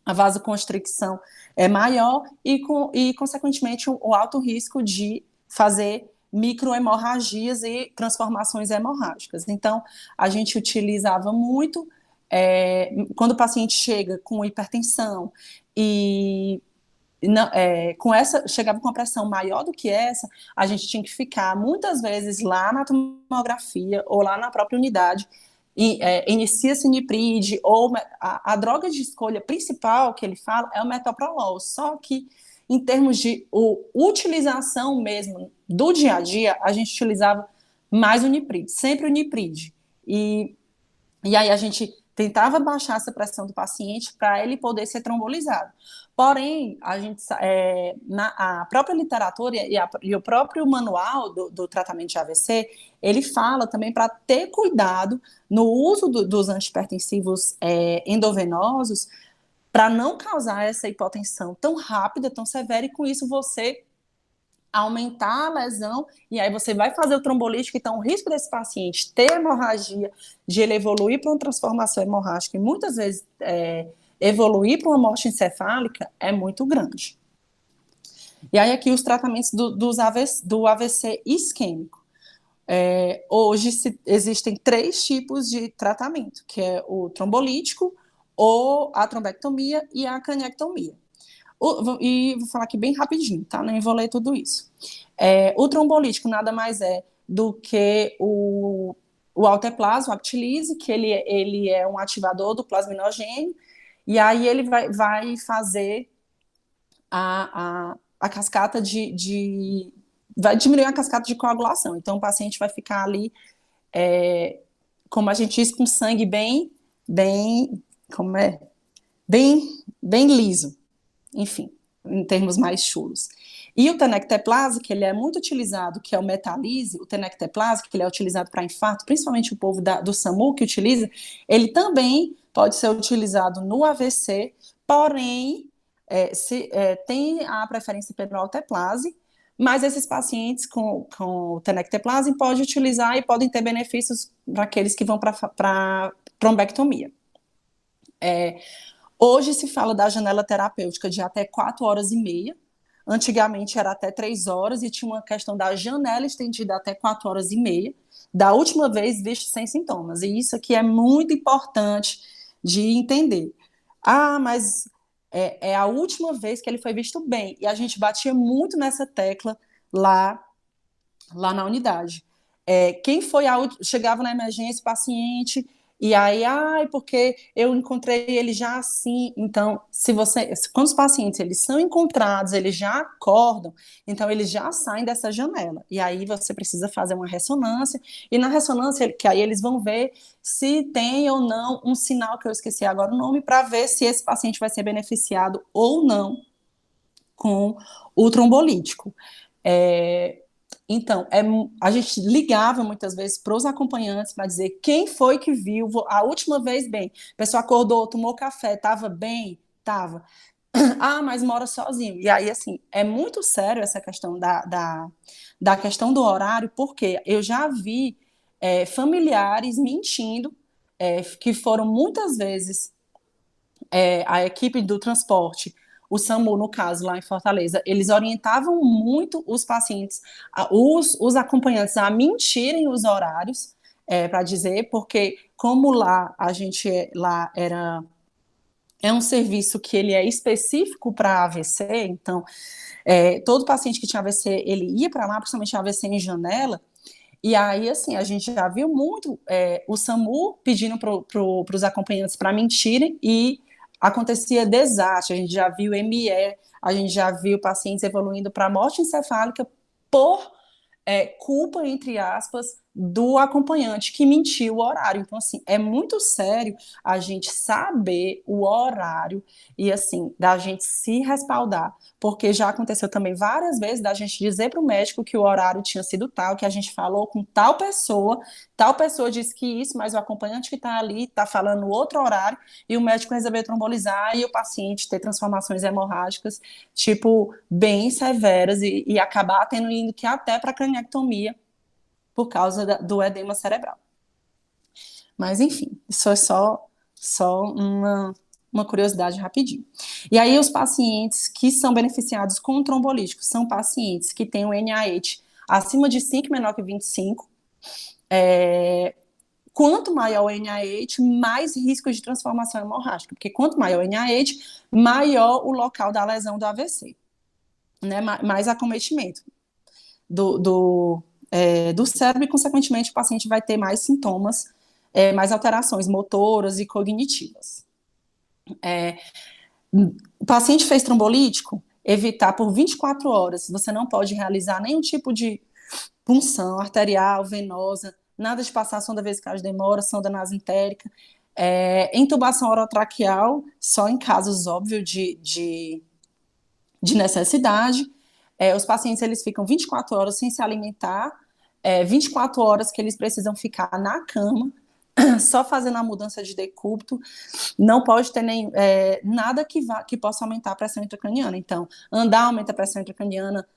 a vasoconstricção é maior e consequentemente, o alto risco de fazer microhemorragias e transformações hemorrágicas. Então, a gente utilizava muito Quando o paciente chega com hipertensão e não, chegava com uma pressão maior do que essa, a gente tinha que ficar muitas vezes lá na tomografia ou lá na própria unidade. Inicia-se nipride, ou a droga de escolha principal que ele fala é o metoprolol, só que em termos de utilização mesmo do dia a dia, a gente utilizava mais o nipride, sempre o nipride. E aí a gente tentava baixar essa pressão do paciente para ele poder ser trombolizado. Porém, a própria literatura e o próprio manual do tratamento de AVC, ele fala também para ter cuidado no uso dos antihipertensivos endovenosos para não causar essa hipotensão tão rápida, tão severa, e com isso você aumentar a lesão, e aí você vai fazer o trombolítico, então o risco desse paciente ter hemorragia, de ele evoluir para uma transformação hemorrágica, e muitas vezes evoluir para uma morte encefálica, é muito grande. E aí aqui os tratamentos do AVC isquêmico. Hoje existem 3 tipos de tratamento, que é o trombolítico, ou a trombectomia e a craniectomia. E vou falar aqui bem rapidinho, tá? Não vou ler tudo isso. O trombolítico nada mais é do que o alteplase, o Actilise, que ele é um ativador do plasminogênio, e aí ele vai fazer a cascata vai diminuir a cascata de coagulação. Então, o paciente vai ficar ali, como a gente diz, com sangue como é? Bem liso. Enfim, em termos mais chulos. E o tenecteplase, que ele é muito utilizado, que é o metalise, o tenecteplase, que ele é utilizado para infarto, principalmente o povo do SAMU que utiliza, ele também pode ser utilizado no AVC, porém, tem a preferência pelo alteplase, mas esses pacientes com o tenecteplase podem utilizar e podem ter benefícios para aqueles que vão para trombectomia. Hoje se fala da janela terapêutica de até 4 horas e meia. Antigamente era até 3 horas e tinha uma questão da janela estendida até 4 horas e meia, da última vez visto sem sintomas. E isso aqui é muito importante de entender. Mas é a última vez que ele foi visto bem. E a gente batia muito nessa tecla lá na unidade. Chegava na emergência, paciente, e aí, porque eu encontrei ele já assim. Então, quando os pacientes eles são encontrados, eles já acordam, então eles já saem dessa janela. E aí você precisa fazer uma ressonância, e na ressonância, que aí eles vão ver se tem ou não um sinal, que eu esqueci agora o nome, para ver se esse paciente vai ser beneficiado ou não com o trombolítico. Então, a gente ligava muitas vezes para os acompanhantes para dizer quem foi que viu a última vez bem. A pessoa acordou, tomou café, estava bem? Estava. Mas mora sozinho. E aí, assim, é muito sério essa questão da questão do horário, porque eu já vi familiares mentindo, que foram muitas vezes a equipe do transporte, o SAMU, no caso, lá em Fortaleza, eles orientavam muito os pacientes, os acompanhantes a mentirem os horários, para dizer, porque como lá é um serviço que ele é específico para AVC, então todo paciente que tinha AVC, ele ia para lá, principalmente AVC em janela, e aí, assim, a gente já viu muito o SAMU pedindo para os acompanhantes para mentirem, e acontecia desastre. A gente já viu ME, a gente já viu pacientes evoluindo para morte encefálica por culpa, entre aspas, do acompanhante que mentiu o horário. Então, assim, é muito sério a gente saber o horário e, assim, da gente se respaldar, porque já aconteceu também várias vezes da gente dizer para o médico que o horário tinha sido tal, que a gente falou com tal pessoa disse que isso, mas o acompanhante que está ali está falando outro horário, e o médico resolveu trombolizar e o paciente ter transformações hemorrágicas, tipo, bem severas, e acabar indo que até para craniectomia por causa do edema cerebral. Mas, enfim, isso é só uma curiosidade rapidinho. E aí, os pacientes que são beneficiados com trombolíticos são pacientes que têm o NIH acima de 5, menor que 25, quanto maior o NIH, mais risco de transformação hemorrágica, porque quanto maior o NIH, maior o local da lesão do AVC, né? Mais acometimento do cérebro e, consequentemente, o paciente vai ter mais sintomas, mais alterações motoras e cognitivas. O paciente fez trombolítico, evitar por 24 horas, você não pode realizar nenhum tipo de punção arterial, venosa, nada de passar sonda vesical de demora, sonda nasentérica, intubação orotraqueal, só em casos óbvios de necessidade. Os pacientes eles ficam 24 horas sem se alimentar, 24 horas que eles precisam ficar na cama, só fazendo a mudança de decúbito, não pode ter nada que possa aumentar a pressão intracraniana. Então, andar aumenta a pressão intracraniana,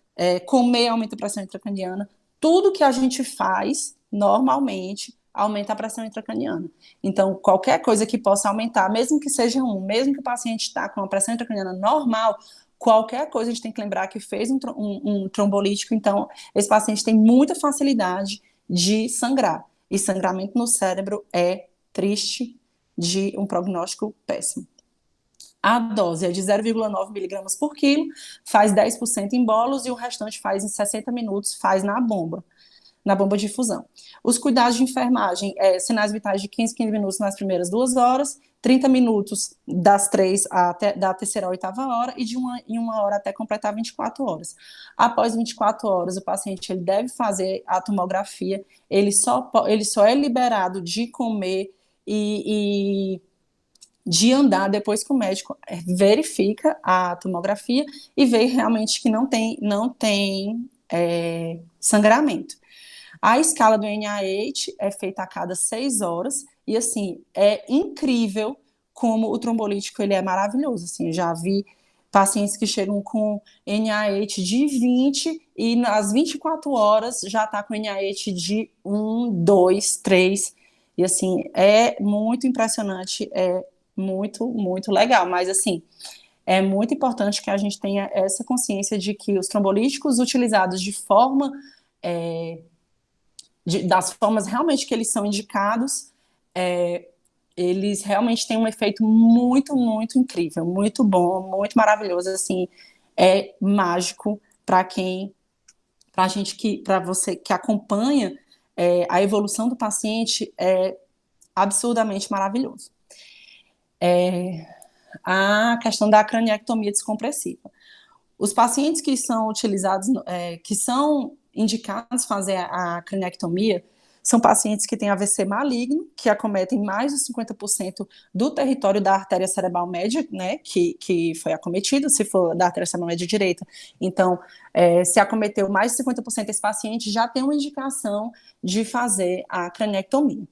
comer aumenta a pressão intracraniana, tudo que a gente faz normalmente aumenta a pressão intracraniana. Então, qualquer coisa que possa aumentar, mesmo que seja mesmo que o paciente está com uma pressão intracraniana normal, qualquer coisa a gente tem que lembrar que fez um trombolítico, então esse paciente tem muita facilidade de sangrar. E sangramento no cérebro é triste, de um prognóstico péssimo. A dose é de 0,9 miligramas por quilo, faz 10% em bolos e o restante faz em 60 minutos, faz na bomba de infusão. Os cuidados de enfermagem, sinais vitais de 15 minutos nas primeiras 2 horas, 30 minutos das 3 da terceira à oitava hora e de uma hora até completar 24 horas. Após 24 horas, o paciente ele deve fazer a tomografia, ele só é liberado de comer e de andar depois que o médico verifica a tomografia e vê realmente que não tem sangramento. A escala do NIH é feita a cada 6 horas e, assim, é incrível como o trombolítico ele é maravilhoso. Assim, já vi pacientes que chegam com NIH de 20 e nas 24 horas já está com NIH de 1, 2, 3. E, assim, é muito impressionante, é muito, muito legal. Mas, assim, é muito importante que a gente tenha essa consciência de que os trombolíticos utilizados de forma... das formas realmente que eles são indicados, eles realmente têm um efeito muito, muito incrível, muito bom, muito maravilhoso, assim, é mágico para você que acompanha a evolução do paciente, é absurdamente maravilhoso. A questão da craniectomia descompressiva. Os pacientes que são utilizados, que são indicados fazer a craniectomia, são pacientes que têm AVC maligno, que acometem mais de 50% do território da artéria cerebral média, né, que foi acometido, se for da artéria cerebral média direita. Então, se acometeu mais de 50% desse paciente, já tem uma indicação de fazer a craniectomia.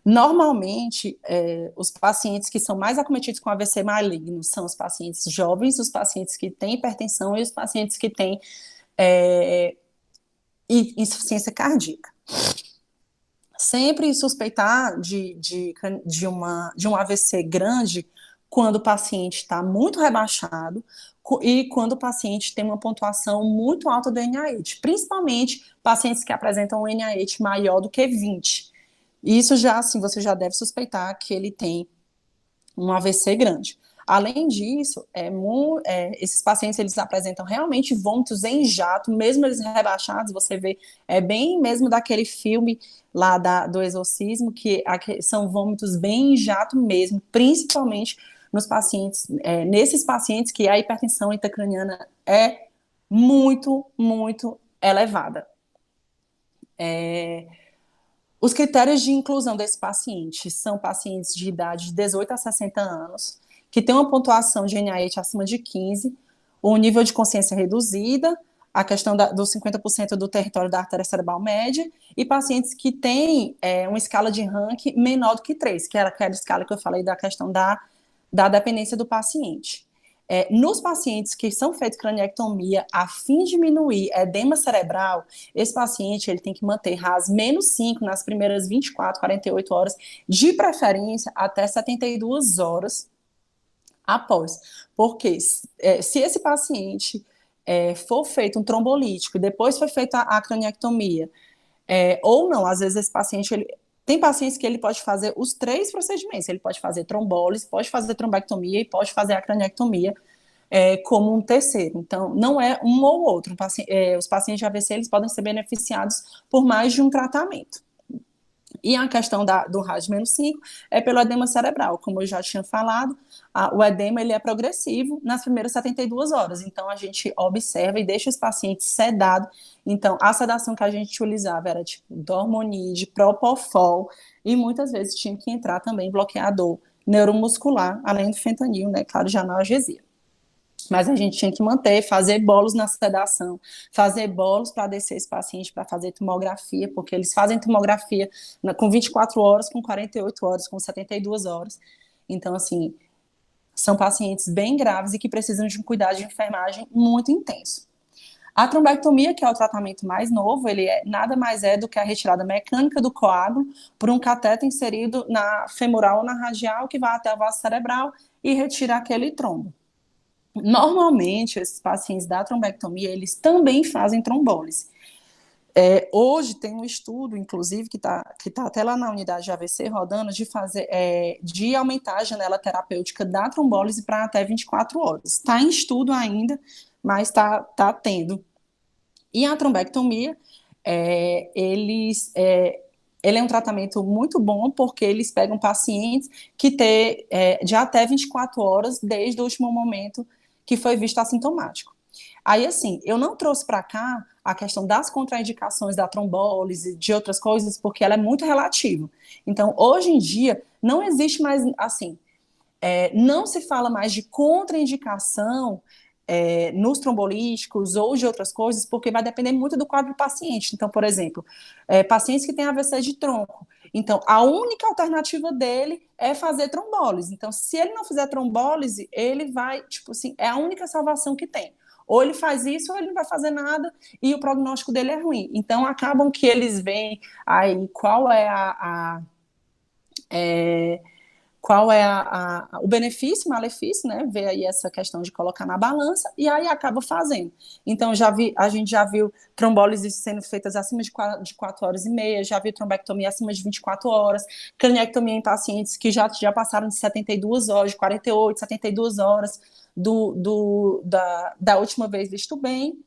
Normalmente, os pacientes que são mais acometidos com AVC maligno são os pacientes jovens, os pacientes que têm hipertensão e os pacientes que têm insuficiência cardíaca. Sempre suspeitar de um AVC grande quando o paciente está muito rebaixado e quando o paciente tem uma pontuação muito alta do NIH, principalmente pacientes que apresentam um NIH maior do que 20. Isso já, assim, você já deve suspeitar que ele tem um AVC grande. Além disso, esses pacientes, eles apresentam realmente vômitos em jato, mesmo eles rebaixados, você vê, bem mesmo daquele filme lá do exorcismo, que são vômitos bem em jato mesmo, principalmente nos pacientes, nesses pacientes que a hipertensão intracraniana é muito, muito elevada. Os critérios de inclusão desse paciente são pacientes de idade de 18 a 60 anos, que têm uma pontuação de NIH acima de 15, o nível de consciência reduzida, a questão dos 50% do território da artéria cerebral média, e pacientes que têm uma escala de Rank menor do que 3, que era aquela escala que eu falei da questão da dependência do paciente. Nos pacientes que são feitos craniectomia a fim de diminuir edema cerebral, esse paciente ele tem que manter RAS -5 nas primeiras 24, 48 horas, de preferência até 72 horas após. Porque se esse paciente for feito um trombolítico, depois foi feita a craniectomia, Ou não, às vezes esse paciente, tem pacientes que ele pode fazer os três procedimentos, ele pode fazer trombólise, pode fazer trombectomia e pode fazer a craniectomia como um terceiro. Então, não é um ou outro. Os pacientes de AVC, eles podem ser beneficiados por mais de um tratamento. E a questão do RAD-5 é pelo edema cerebral. Como eu já tinha falado, o edema ele é progressivo nas primeiras 72 horas. Então, a gente observa e deixa os pacientes sedados. Então, a sedação que a gente utilizava era tipo Dormonide, Propofol, e muitas vezes tinha que entrar também bloqueador neuromuscular, além do fentanil, né? Claro, de analgesia. Mas a gente tinha que manter, fazer bolos na sedação, fazer bolos para descer esse paciente para fazer tomografia, porque eles fazem tomografia com 24 horas, com 48 horas, com 72 horas. Então, assim, são pacientes bem graves e que precisam de um cuidado de enfermagem muito intenso. A trombectomia, que é o tratamento mais novo, ele nada mais é do que a retirada mecânica do coágulo por um cateter inserido na femoral ou na radial, que vai até o vaso cerebral e retira aquele trombo. Normalmente, esses pacientes da trombectomia, eles também fazem trombólise. Hoje tem um estudo, inclusive, que tá até lá na unidade de AVC rodando, de aumentar a janela terapêutica da trombólise para até 24 horas. Está em estudo ainda, mas está tendo. E a trombectomia, ele é um tratamento muito bom, porque eles pegam pacientes que têm de até 24 horas desde o último momento que foi visto assintomático. Aí, assim, eu não trouxe para cá a questão das contraindicações da trombólise, de outras coisas, porque ela é muito relativa. Então, hoje em dia, não existe mais, assim, não se fala mais de contraindicação nos trombolíticos ou de outras coisas, porque vai depender muito do quadro do paciente. Então, por exemplo, pacientes que têm AVC de tronco. Então, a única alternativa dele é fazer trombólise. Então, se ele não fizer trombólise, ele vai, tipo assim, é a única salvação que tem. Ou ele faz isso, ou ele não vai fazer nada, e o prognóstico dele é ruim. Então, acabam que eles veem aí o benefício, o malefício, né? Ver aí essa questão de colocar na balança e aí acaba fazendo. Então, a gente já viu trombólises sendo feitas acima de 4 horas e meia, já viu trombectomia acima de 24 horas, craniectomia em pacientes que já passaram de 72 horas, de 48, 72 horas da última vez visto bem.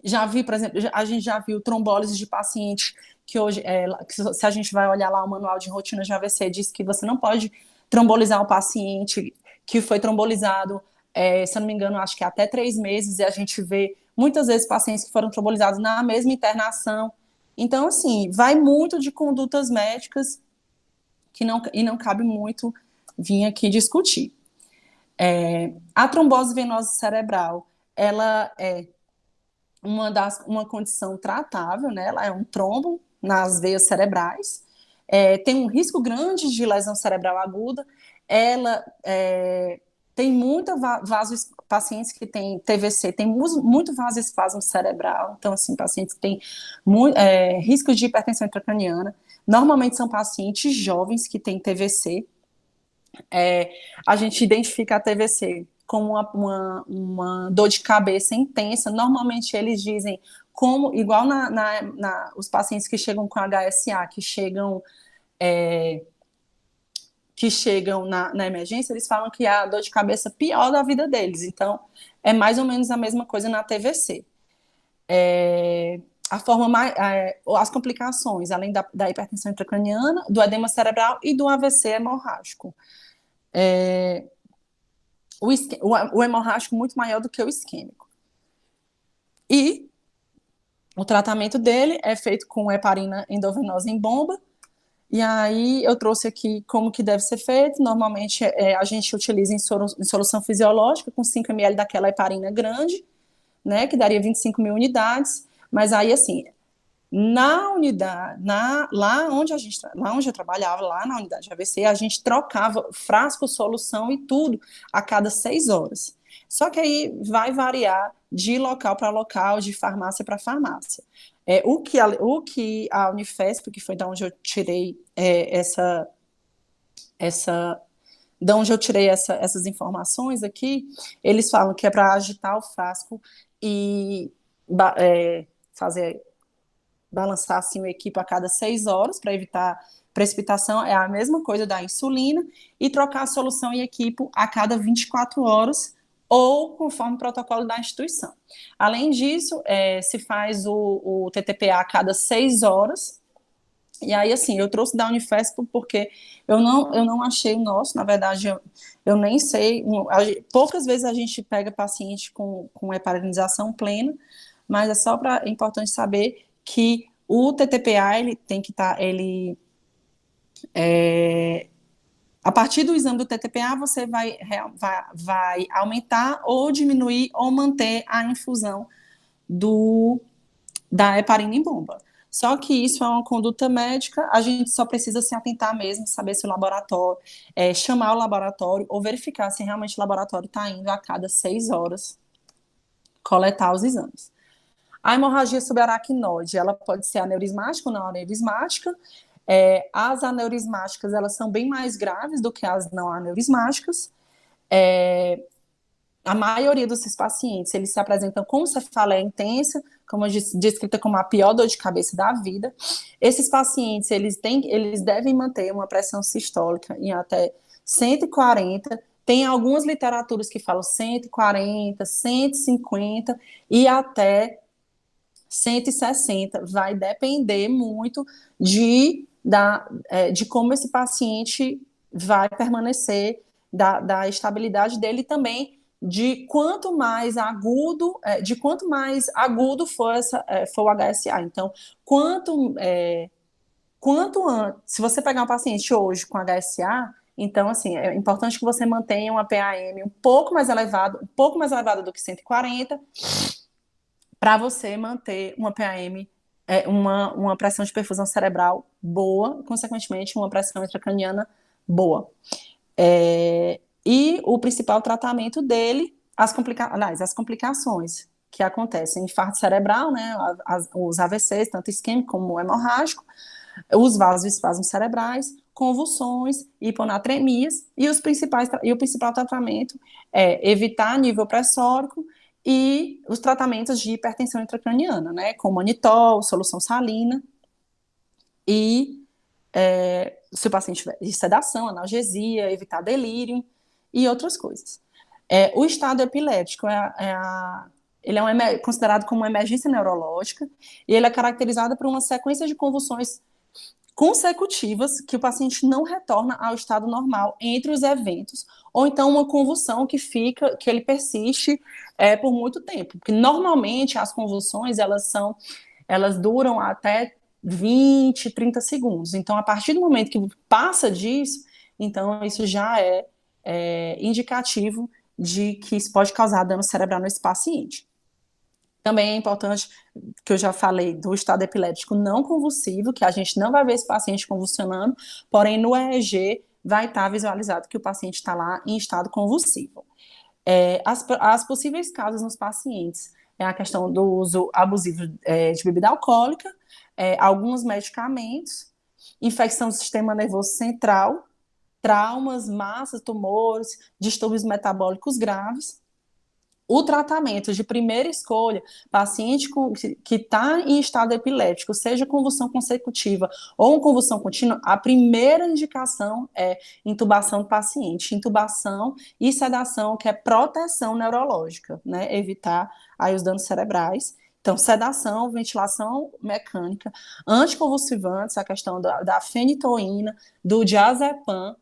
Já vi, por exemplo, a gente já viu trombólise de paciente que hoje, se a gente vai olhar lá o manual de rotina de AVC, diz que você não pode trombolizar um paciente que foi trombolizado, se eu não me engano, acho que até 3 meses, e a gente vê muitas vezes pacientes que foram trombolizados na mesma internação. Então, assim, vai muito de condutas médicas e não cabe muito vir aqui discutir. A trombose venosa cerebral, ela é uma condição tratável, né? Ela é um trombo nas veias cerebrais, tem um risco grande de lesão cerebral aguda, ela tem muita pacientes que têm TVC, tem muito vasoespasmo cerebral, então, assim, pacientes que têm risco de hipertensão intracraniana, normalmente são pacientes jovens que têm TVC, a gente identifica a TVC como uma dor de cabeça intensa. Normalmente eles dizem igual os pacientes que chegam com HSA, que chegam na emergência, eles falam que é a dor de cabeça pior da vida deles. Então, é mais ou menos a mesma coisa na TVC. As complicações, além da hipertensão intracraniana, do edema cerebral e do AVC hemorrágico. O hemorrágico muito maior do que o isquêmico. E o tratamento dele é feito com heparina endovenosa em bomba. E aí eu trouxe aqui como que deve ser feito. Normalmente a gente utiliza em solução fisiológica com 5 ml daquela heparina grande, né, que daria 25 mil unidades. Mas aí, assim, na unidade, lá onde eu trabalhava, lá na unidade de AVC, a gente trocava frasco, solução e tudo a cada 6 horas. Só que aí vai variar de local para local, de farmácia para farmácia. O que a Unifesp, que foi da onde eu tirei da onde eu tirei essas informações aqui, eles falam que é para agitar o frasco e fazer balançar assim o equipo a cada 6 horas para evitar precipitação, é a mesma coisa da insulina, e trocar a solução e equipo a cada 24 horas, ou conforme o protocolo da instituição. Além disso, se faz o TTPA a cada 6 horas, e aí, assim, eu trouxe da Unifesp porque eu não achei o nosso, na verdade, eu nem sei, poucas vezes a gente pega paciente com heparinização plena, mas é importante saber que o TTPA, ele tem que estar, a partir do exame do TTPA, você vai aumentar ou diminuir ou manter a infusão da heparina em bomba. Só que isso é uma conduta médica, a gente só precisa se atentar mesmo, saber se o laboratório, chamar o laboratório ou verificar se realmente o laboratório está indo a cada 6 horas coletar os exames. A hemorragia subaracnoide, ela pode ser aneurismática ou não aneurismática. As aneurismáticas, elas são bem mais graves do que as não aneurismáticas. A maioria desses pacientes, eles se apresentam com cefaleia intensa, como descrita como a pior dor de cabeça da vida. Esses pacientes, eles devem manter uma pressão sistólica em até 140. Tem algumas literaturas que falam 140, 150 e até 160. Vai depender muito de como esse paciente vai permanecer, da estabilidade dele também, de quanto mais agudo for o HSA. Então, se você pegar um paciente hoje com HSA, então, assim, é importante que você mantenha uma PAM um pouco mais elevada do que 140, para você manter uma PAM, uma pressão de perfusão cerebral boa, consequentemente, uma pressão intracraniana boa. E o principal tratamento dele, as complicações que acontecem, infarto cerebral, né, os AVCs, tanto isquêmico como hemorrágico, os vasoespasmos cerebrais, convulsões, hiponatremias, e o principal tratamento é evitar nível pressórico e os tratamentos de hipertensão intracraniana, né, com manitol, solução salina, e se o paciente tiver de sedação, analgesia, evitar delírio e outras coisas. O estado epilético ele é considerado como uma emergência neurológica, e ele é caracterizado por uma sequência de convulsões consecutivas que o paciente não retorna ao estado normal entre os eventos, ou então uma convulsão que ele persiste por muito tempo, porque normalmente as convulsões elas duram até 20, 30 segundos. Então, a partir do momento que passa disso, então isso já é indicativo de que isso pode causar dano cerebral nesse paciente. Também é importante, que eu já falei, do estado epilético não convulsivo, que a gente não vai ver esse paciente convulsionando, porém no EEG vai estar visualizado que o paciente está lá em estado convulsivo. As possíveis causas nos pacientes é a questão do uso abusivo de bebida alcoólica, alguns medicamentos, infecção do sistema nervoso central, traumas, massas, tumores, distúrbios metabólicos graves. O tratamento de primeira escolha, paciente que está em estado epilético, seja convulsão consecutiva ou convulsão contínua, a primeira indicação é intubação do paciente, intubação e sedação, que é proteção neurológica, né? Evitar aí os danos cerebrais. Então, sedação, ventilação mecânica, anticonvulsivantes, a questão da fenitoína, do diazepam.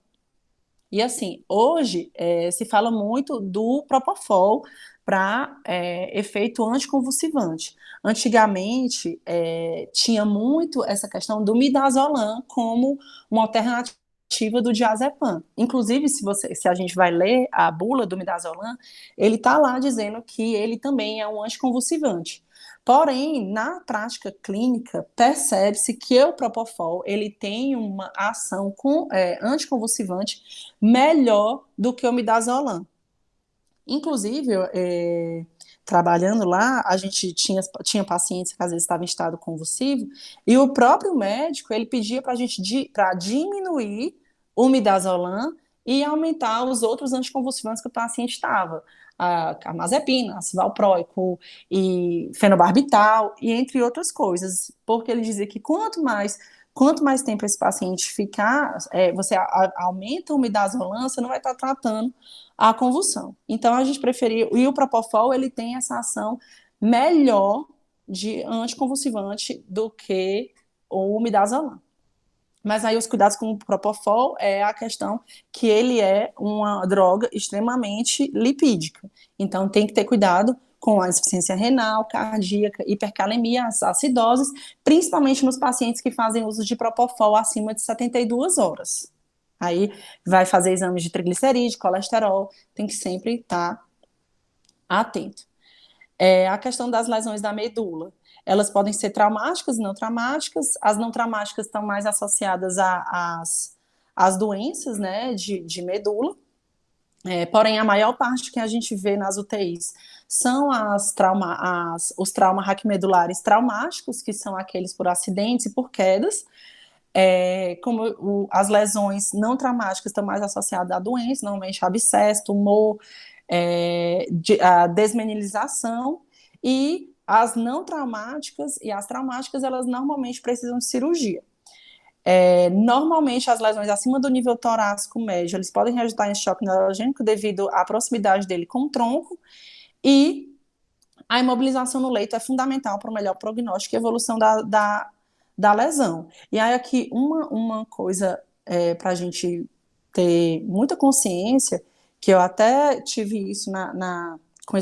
E assim, hoje se fala muito do Propofol para efeito anticonvulsivante. Antigamente, tinha muito essa questão do midazolam como uma alternativa do diazepam. Inclusive, se a gente vai ler a bula do midazolam, ele está lá dizendo que ele também é um anticonvulsivante. Porém, na prática clínica, percebe-se que o Propofol ele tem uma ação anticonvulsivante melhor do que o midazolam. Inclusive, trabalhando lá, a gente tinha pacientes que às vezes estavam em estado convulsivo, e o próprio médico ele pedia para a gente para diminuir o midazolam e aumentar os outros anticonvulsivantes que o paciente estava. a carbamazepina, ácido valproico e fenobarbital, e entre outras coisas, porque ele dizia que quanto mais tempo esse paciente ficar, você aumenta a umidazolância, você não vai estar tratando a convulsão. Então, a gente preferia, e o Propofol, ele tem essa ação melhor de anticonvulsivante do que o midazolam. Mas aí os cuidados com o Propofol é a questão que ele é uma droga extremamente lipídica. Então tem que ter cuidado com a insuficiência renal, cardíaca, hipercalemia, as acidoses, principalmente nos pacientes que fazem uso de Propofol acima de 72 horas. Aí vai fazer exames de triglicerídeo, colesterol, tem que sempre estar atento. A questão das lesões da medula. Elas podem ser traumáticas e não traumáticas. As não traumáticas estão mais associadas às doenças, né, de medula. Porém, a maior parte que a gente vê nas UTIs são os traumas raquimedulares traumáticos, que são aqueles por acidentes e por quedas. As lesões não traumáticas estão mais associadas à doença, normalmente abscesso, tumor, a desmenilização, e as não traumáticas e as traumáticas, elas normalmente precisam de cirurgia. Normalmente, as lesões acima do nível torácico médio, eles podem resultar em choque neurogênico devido à proximidade dele com o tronco, e a imobilização no leito é fundamental para o melhor prognóstico e evolução da lesão. E aí aqui uma coisa para a gente ter muita consciência, que eu até tive isso com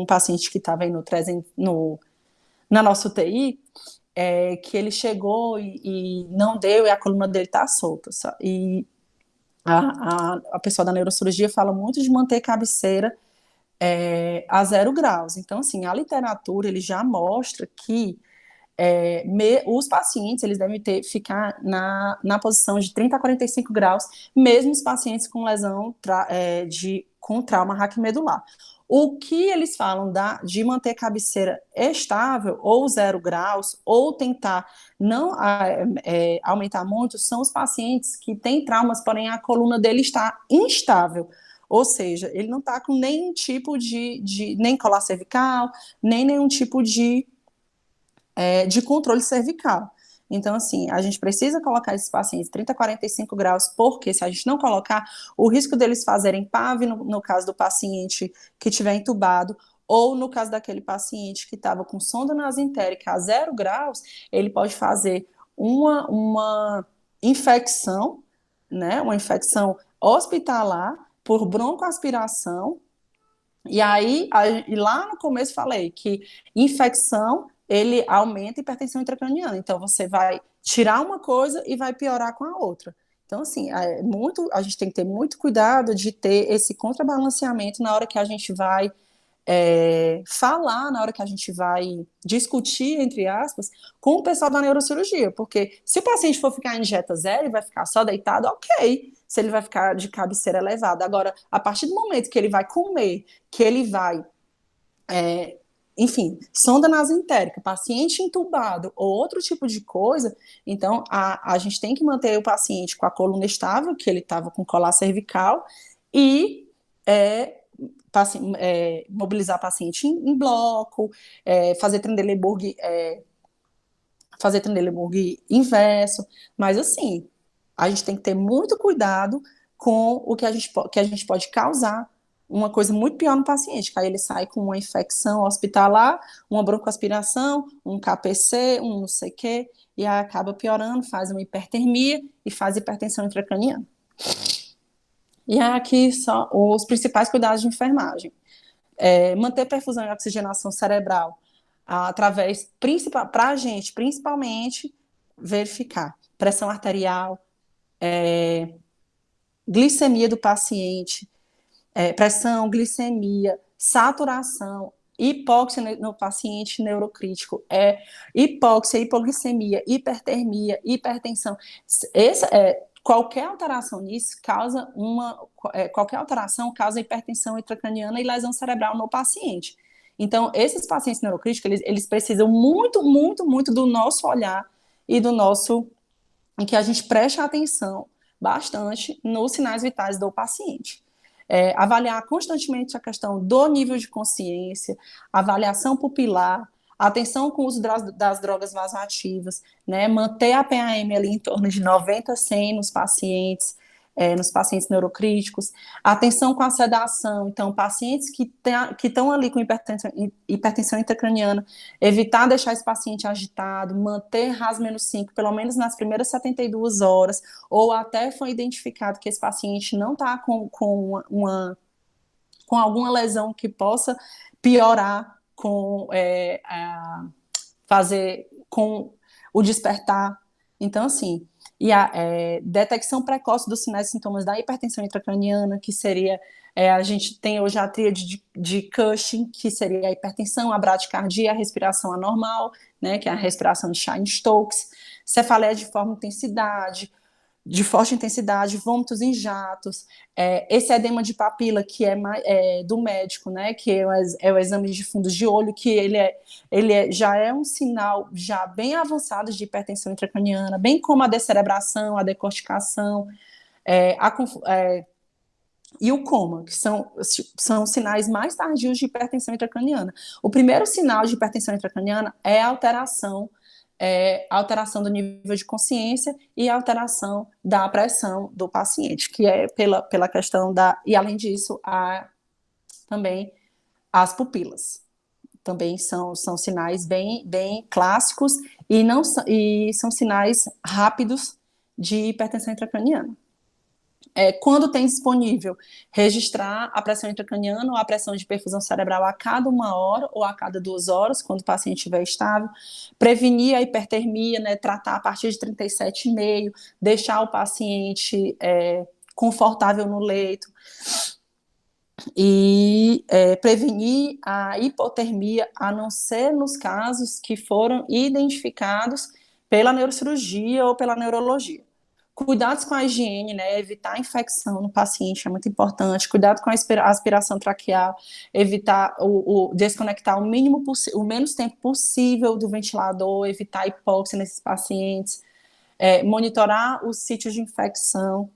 um paciente que estava aí na nossa UTI, que ele chegou e não deu, e a coluna dele está solta. E a pessoa da neurocirurgia fala muito de manter cabeceira a 0 graus. Então, assim, a literatura ele já mostra que os pacientes eles devem ficar na posição de 30 a 45 graus, mesmo os pacientes com lesão com trauma raquimedular. O que eles falam de manter cabeceira estável, ou 0 graus, ou tentar não aumentar muito, são os pacientes que têm traumas, porém a coluna dele está instável. Ou seja, ele não está com nenhum tipo nem colar cervical, nem nenhum tipo de controle cervical. Então, assim, a gente precisa colocar esses pacientes 30 a 45 graus, porque se a gente não colocar, o risco deles fazerem PAV, no caso do paciente que estiver entubado, ou no caso daquele paciente que estava com sonda nasentérica a 0 graus, ele pode fazer uma infecção, né, uma infecção hospitalar por broncoaspiração. E aí, lá no começo falei que infecção, ele aumenta a hipertensão intracraniana. Então, você vai tirar uma coisa e vai piorar com a outra. Então, assim, a gente tem que ter muito cuidado de ter esse contrabalanceamento na hora que a gente vai falar, na hora que a gente vai discutir, entre aspas, com o pessoal da neurocirurgia, porque se o paciente for ficar em dieta zero e vai ficar só deitado, ok, se ele vai ficar de cabeceira elevada. Agora, a partir do momento que ele vai comer, que ele vai, enfim, sonda nasentérica, paciente entubado ou outro tipo de coisa, então a gente tem que manter o paciente com a coluna estável, que ele estava com colar cervical, e mobilizar paciente em bloco, fazer Trendelenburg inverso, mas assim, a gente tem que ter muito cuidado com o que a gente pode causar uma coisa muito pior no paciente, que aí ele sai com uma infecção hospitalar, uma broncoaspiração, um KPC, um não sei o quê, e aí acaba piorando, faz uma hipertermia e faz hipertensão intracraniana. E aqui só os principais cuidados de enfermagem. Manter perfusão e oxigenação cerebral através, para a gente, principalmente, verificar pressão arterial, glicemia do paciente, pressão, glicemia, saturação, hipóxia no paciente neurocrítico, hipóxia, hipoglicemia, hipertermia, hipertensão. Qualquer alteração nisso qualquer alteração causa hipertensão intracraniana e lesão cerebral no paciente. Então, esses pacientes neurocríticos, eles precisam muito, muito, muito do nosso olhar e em que a gente preste atenção bastante nos sinais vitais do paciente. avaliar constantemente a questão do nível de consciência, avaliação pupilar, atenção com o uso das drogas vasoativas, né, manter a PAM ali em torno de 90 a 100 nos pacientes neurocríticos, atenção com a sedação, então, pacientes que estão ali com hipertensão intracraniana, evitar deixar esse paciente agitado, manter RAS-5, pelo menos nas primeiras 72 horas, ou até foi identificado que esse paciente não está com alguma lesão que possa piorar fazer com o despertar. Então, assim, e a detecção precoce dos sinais e sintomas da hipertensão intracraniana, que seria, a gente tem hoje a tríade de Cushing, que seria a hipertensão, a bradicardia, a respiração anormal, né, que é a respiração de Cheyne-Stokes, cefaleia de de forte intensidade, vômitos em jatos, esse edema de papila, que é do médico, né, que é o exame de fundos de olho, que já é um sinal já bem avançado de hipertensão intracraniana, bem como a descerebração, a decorticação, e o coma, que são sinais mais tardios de hipertensão intracraniana. O primeiro sinal de hipertensão intracraniana é a alteração do nível de consciência e a alteração da pressão do paciente, que é pela questão e além disso, também as pupilas. Também são sinais bem clássicos e são sinais rápidos de hipertensão intracraniana. Quando tem disponível, registrar a pressão intracraniana ou a pressão de perfusão cerebral a cada 1 hora ou a cada 2 horas, quando o paciente estiver estável, prevenir a hipertermia, né, tratar a partir de 37,5, deixar o paciente confortável no leito, e prevenir a hipotermia, a não ser nos casos que foram identificados pela neurocirurgia ou pela neurologia. Cuidados com a higiene, né, evitar a infecção no paciente é muito importante, cuidado com a aspiração traqueal, evitar desconectar o menos tempo possível do ventilador, evitar hipóxia nesses pacientes, monitorar os sítios de infecção,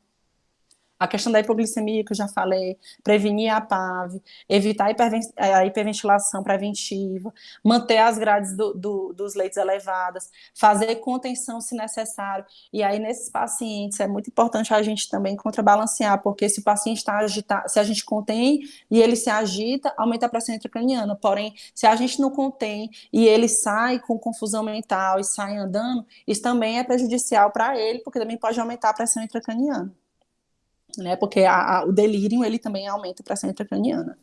a questão da hipoglicemia, que eu já falei, prevenir a PAV, evitar a hiperventilação preventiva, manter as grades dos leitos elevadas, fazer contenção se necessário. E aí, nesses pacientes, é muito importante a gente também contrabalancear, porque se o paciente está agitado, se a gente contém e ele se agita, aumenta a pressão intracraniana. Porém, se a gente não contém e ele sai com confusão mental e sai andando, isso também é prejudicial para ele, porque também pode aumentar a pressão intracraniana. Né, porque o delírio, ele também aumenta a pressão intracraniana.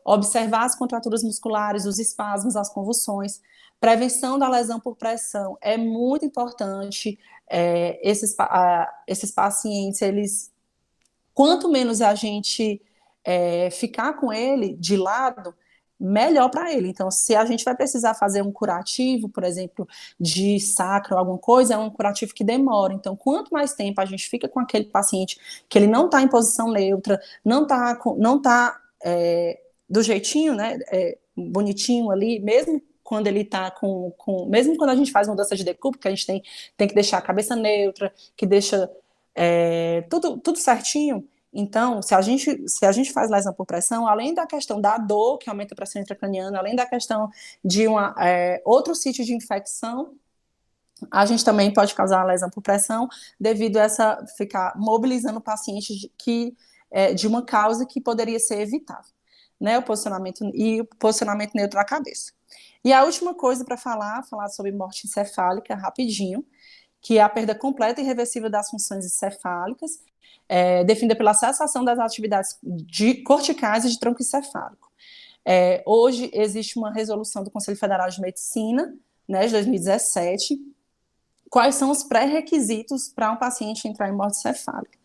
Observar as contraturas musculares, os espasmos, as convulsões, prevenção da lesão por pressão, é muito importante. Esses pacientes, quanto menos a gente ficar com ele de lado, melhor para ele. Então, se a gente vai precisar fazer um curativo, por exemplo, de sacro ou alguma coisa, é um curativo que demora. Então, quanto mais tempo a gente fica com aquele paciente que ele não está em posição neutra, não tá do jeitinho, né, bonitinho ali, mesmo quando ele está mesmo quando a gente faz mudança de decúbito, que a gente tem que deixar a cabeça neutra, que deixa tudo certinho. Então, se a gente faz lesão por pressão, além da questão da dor, que aumenta a pressão intracraniana, além da questão de outro sítio de infecção, a gente também pode causar lesão por pressão devido a ficar mobilizando o paciente de uma causa que poderia ser evitável, né? O posicionamento neutro da cabeça. E a última coisa para falar sobre morte encefálica, rapidinho, que é a perda completa e irreversível das funções encefálicas, definida pela cessação das atividades corticais e de tronco encefálico. Hoje existe uma resolução do Conselho Federal de Medicina, né, de 2017, quais são os pré-requisitos para um paciente entrar em morte encefálica.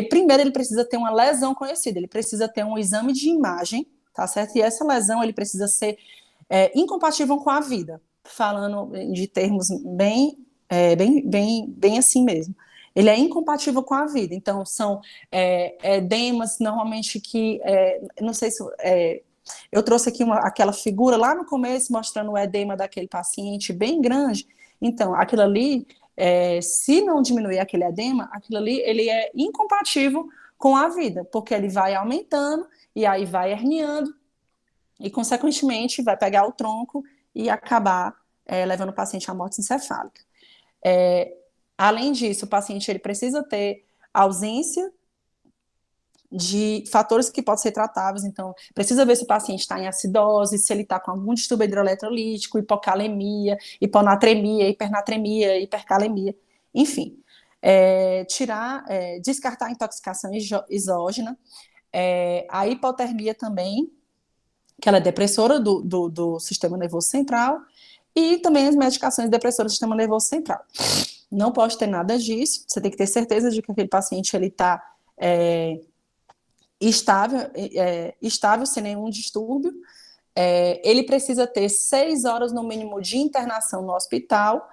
Primeiro, ele precisa ter uma lesão conhecida, ele precisa ter um exame de imagem, tá certo? E essa lesão, ele precisa ser incompatível com a vida, falando de termos bem assim mesmo. Ele é incompatível com a vida. Então, são edemas, normalmente não sei se... eu trouxe aqui aquela figura lá no começo, mostrando o edema daquele paciente bem grande. Então, aquilo ali, se não diminuir aquele edema, aquilo ali, ele é incompatível com a vida, porque ele vai aumentando e aí vai herniando e, consequentemente, vai pegar o tronco e acabar levando o paciente à morte encefálica. É, Além disso, o paciente ele precisa ter ausência de fatores que podem ser tratáveis, então precisa ver se o paciente está em acidose, se ele está com algum distúrbio hidroeletrolítico, hipocalemia, hiponatremia, hipernatremia, hipercalemia, enfim. Descartar a intoxicação exógena, a hipotermia também, que ela é depressora do sistema nervoso central, e também as medicações depressoras do sistema nervoso central. Não pode ter nada disso, você tem que ter certeza de que aquele paciente ele está estável, sem nenhum distúrbio. Ele precisa ter 6 horas no mínimo de internação no hospital,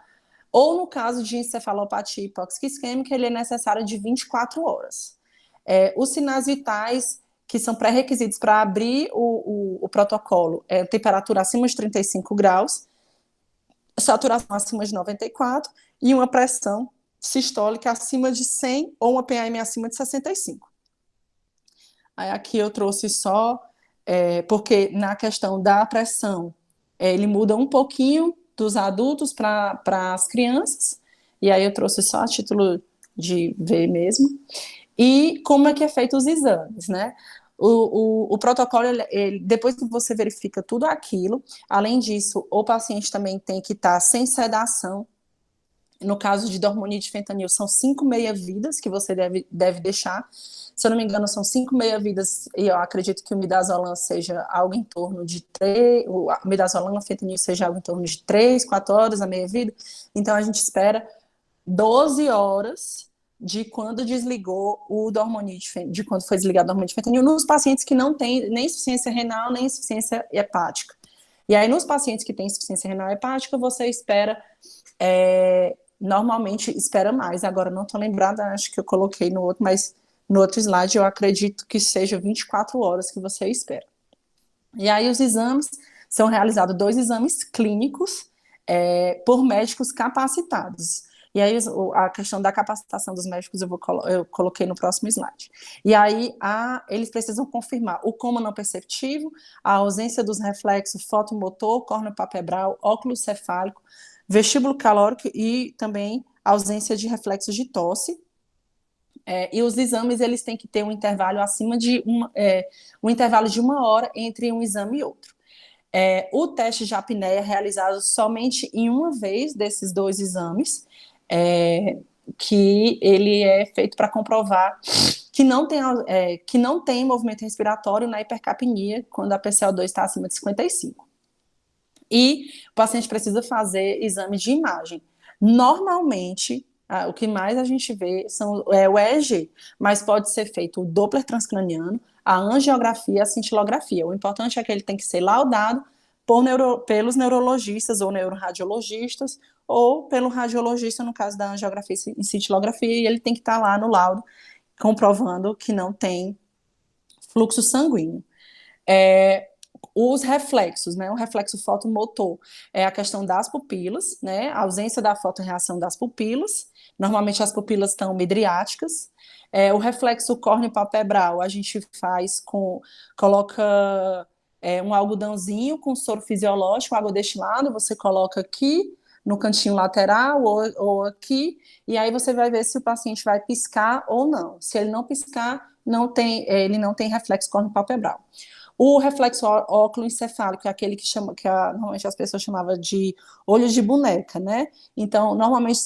ou no caso de encefalopatia hipóxica isquêmica, ele é necessário de 24 horas. Os sinais vitais que são pré-requisitos para abrir o protocolo é temperatura acima de 35 graus, saturação acima de 94 e uma pressão sistólica acima de 100 ou uma PAM acima de 65. Aí aqui eu trouxe só, porque na questão da pressão, ele muda um pouquinho dos adultos para as crianças, e aí eu trouxe só a título de ver mesmo. E como é que é feito os exames, né? O protocolo, depois que você verifica tudo aquilo, além disso, o paciente também tem que estar sem sedação. No caso de dormonide de fentanil, são 5 meia-vidas que você deve deixar. Se eu não me engano, são 5 meia-vidas, e eu acredito que o midazolam seja algo em torno de 3, o midazolam, fentanil seja algo em torno de 3, 4 horas a meia-vida. Então, a gente espera 12 horas de quando desligou o dormonide, de quando foi desligado o dormonide de fentanil, nos pacientes que não têm nem insuficiência renal, nem insuficiência hepática. E aí, nos pacientes que têm insuficiência renal hepática, você espera... normalmente espera mais. Agora, não estou lembrada, acho que eu coloquei no outro, mas no outro slide eu acredito que seja 24 horas que você espera. E aí os exames são realizados 2 exames clínicos por médicos capacitados. E aí a questão da capacitação dos médicos eu coloquei no próximo slide. E aí eles precisam confirmar o coma não perceptivo, a ausência dos reflexos fotomotor, córneo-palpebral, óculo cefálico, vestíbulo calórico e também ausência de reflexos de tosse. E os exames eles têm que ter um intervalo acima de um intervalo de 1 hora entre um exame e outro. O teste de apneia é realizado somente em uma vez desses 2 exames, que ele é feito para comprovar que não tem movimento respiratório na hipercapnia quando a PCO2 está acima de 55. E o paciente precisa fazer exame de imagem. Normalmente, o que mais a gente vê é o EEG, mas pode ser feito o Doppler transcraniano, a angiografia, a cintilografia. O importante é que ele tem que ser laudado pelos neurologistas ou neuroradiologistas, ou pelo radiologista, no caso da angiografia e cintilografia, e ele tem que estar lá no laudo comprovando que não tem fluxo sanguíneo. Os reflexos, né? O reflexo fotomotor é a questão das pupilas, né? A ausência da fotorreação das pupilas. Normalmente as pupilas estão midriáticas. O reflexo córneo-palpebral a gente coloca um algodãozinho com soro fisiológico, água destilada, você coloca aqui no cantinho lateral ou aqui, e aí você vai ver se o paciente vai piscar ou não. Se ele não piscar, ele não tem reflexo córneo-palpebral. O reflexo óculo-encefálico é aquele normalmente as pessoas chamavam de olho de boneca, né? Então, normalmente,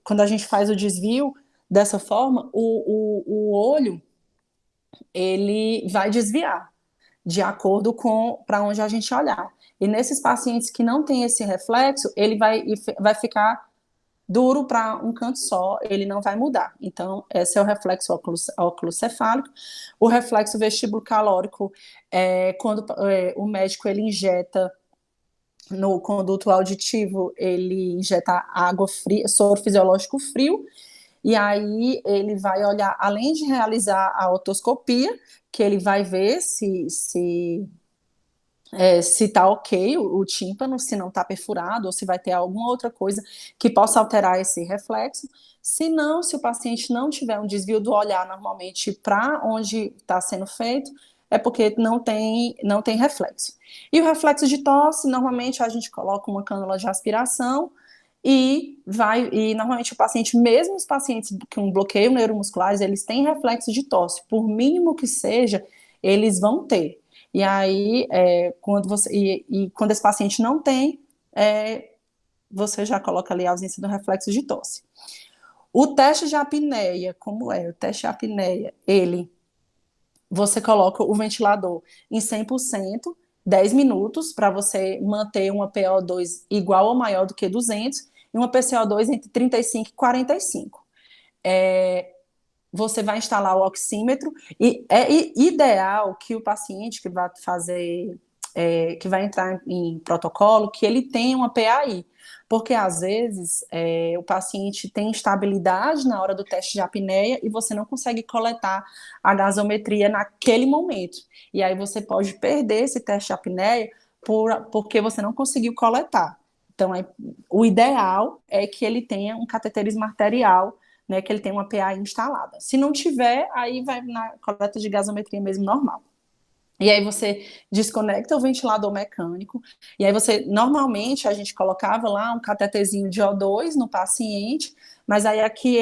quando a gente faz o desvio dessa forma, o olho, ele vai desviar de acordo com para onde a gente olhar. E nesses pacientes que não têm esse reflexo, ele vai ficar duro para um canto só, ele não vai mudar. Então, esse é o reflexo óculo-cefálico. O reflexo vestíbulo calórico quando o médico ele injeta no conduto auditivo, ele injeta água fria, soro fisiológico frio, e aí ele vai olhar, além de realizar a otoscopia, que ele vai ver se se está ok o tímpano, se não está perfurado, ou se vai ter alguma outra coisa que possa alterar esse reflexo. Se não, se o paciente não tiver um desvio do olhar normalmente para onde está sendo feito, é porque não tem reflexo. E o reflexo de tosse, normalmente a gente coloca uma cânula de aspiração e normalmente o paciente, mesmo os pacientes com bloqueio neuromusculares, eles têm reflexo de tosse, por mínimo que seja, eles vão ter. E aí, quando esse paciente não tem, você já coloca ali a ausência do reflexo de tosse. O teste de apneia, como é? O teste de apneia, você coloca o ventilador em 100%, 10 minutos, para você manter uma PO2 igual ou maior do que 200, e uma PCO2 entre 35 e 45. Você vai instalar o oxímetro e é ideal que o paciente que vai fazer, que vai entrar em protocolo, que ele tenha uma PAI, porque às vezes o paciente tem instabilidade na hora do teste de apneia e você não consegue coletar a gasometria naquele momento. E aí você pode perder esse teste de apneia porque você não conseguiu coletar. Então, o ideal é que ele tenha um cateterismo arterial, né, que ele tem uma PA instalada. Se não tiver, aí vai na coleta de gasometria mesmo normal. E aí você desconecta o ventilador mecânico, e aí normalmente a gente colocava lá um catetezinho de O2 no paciente, mas aí aqui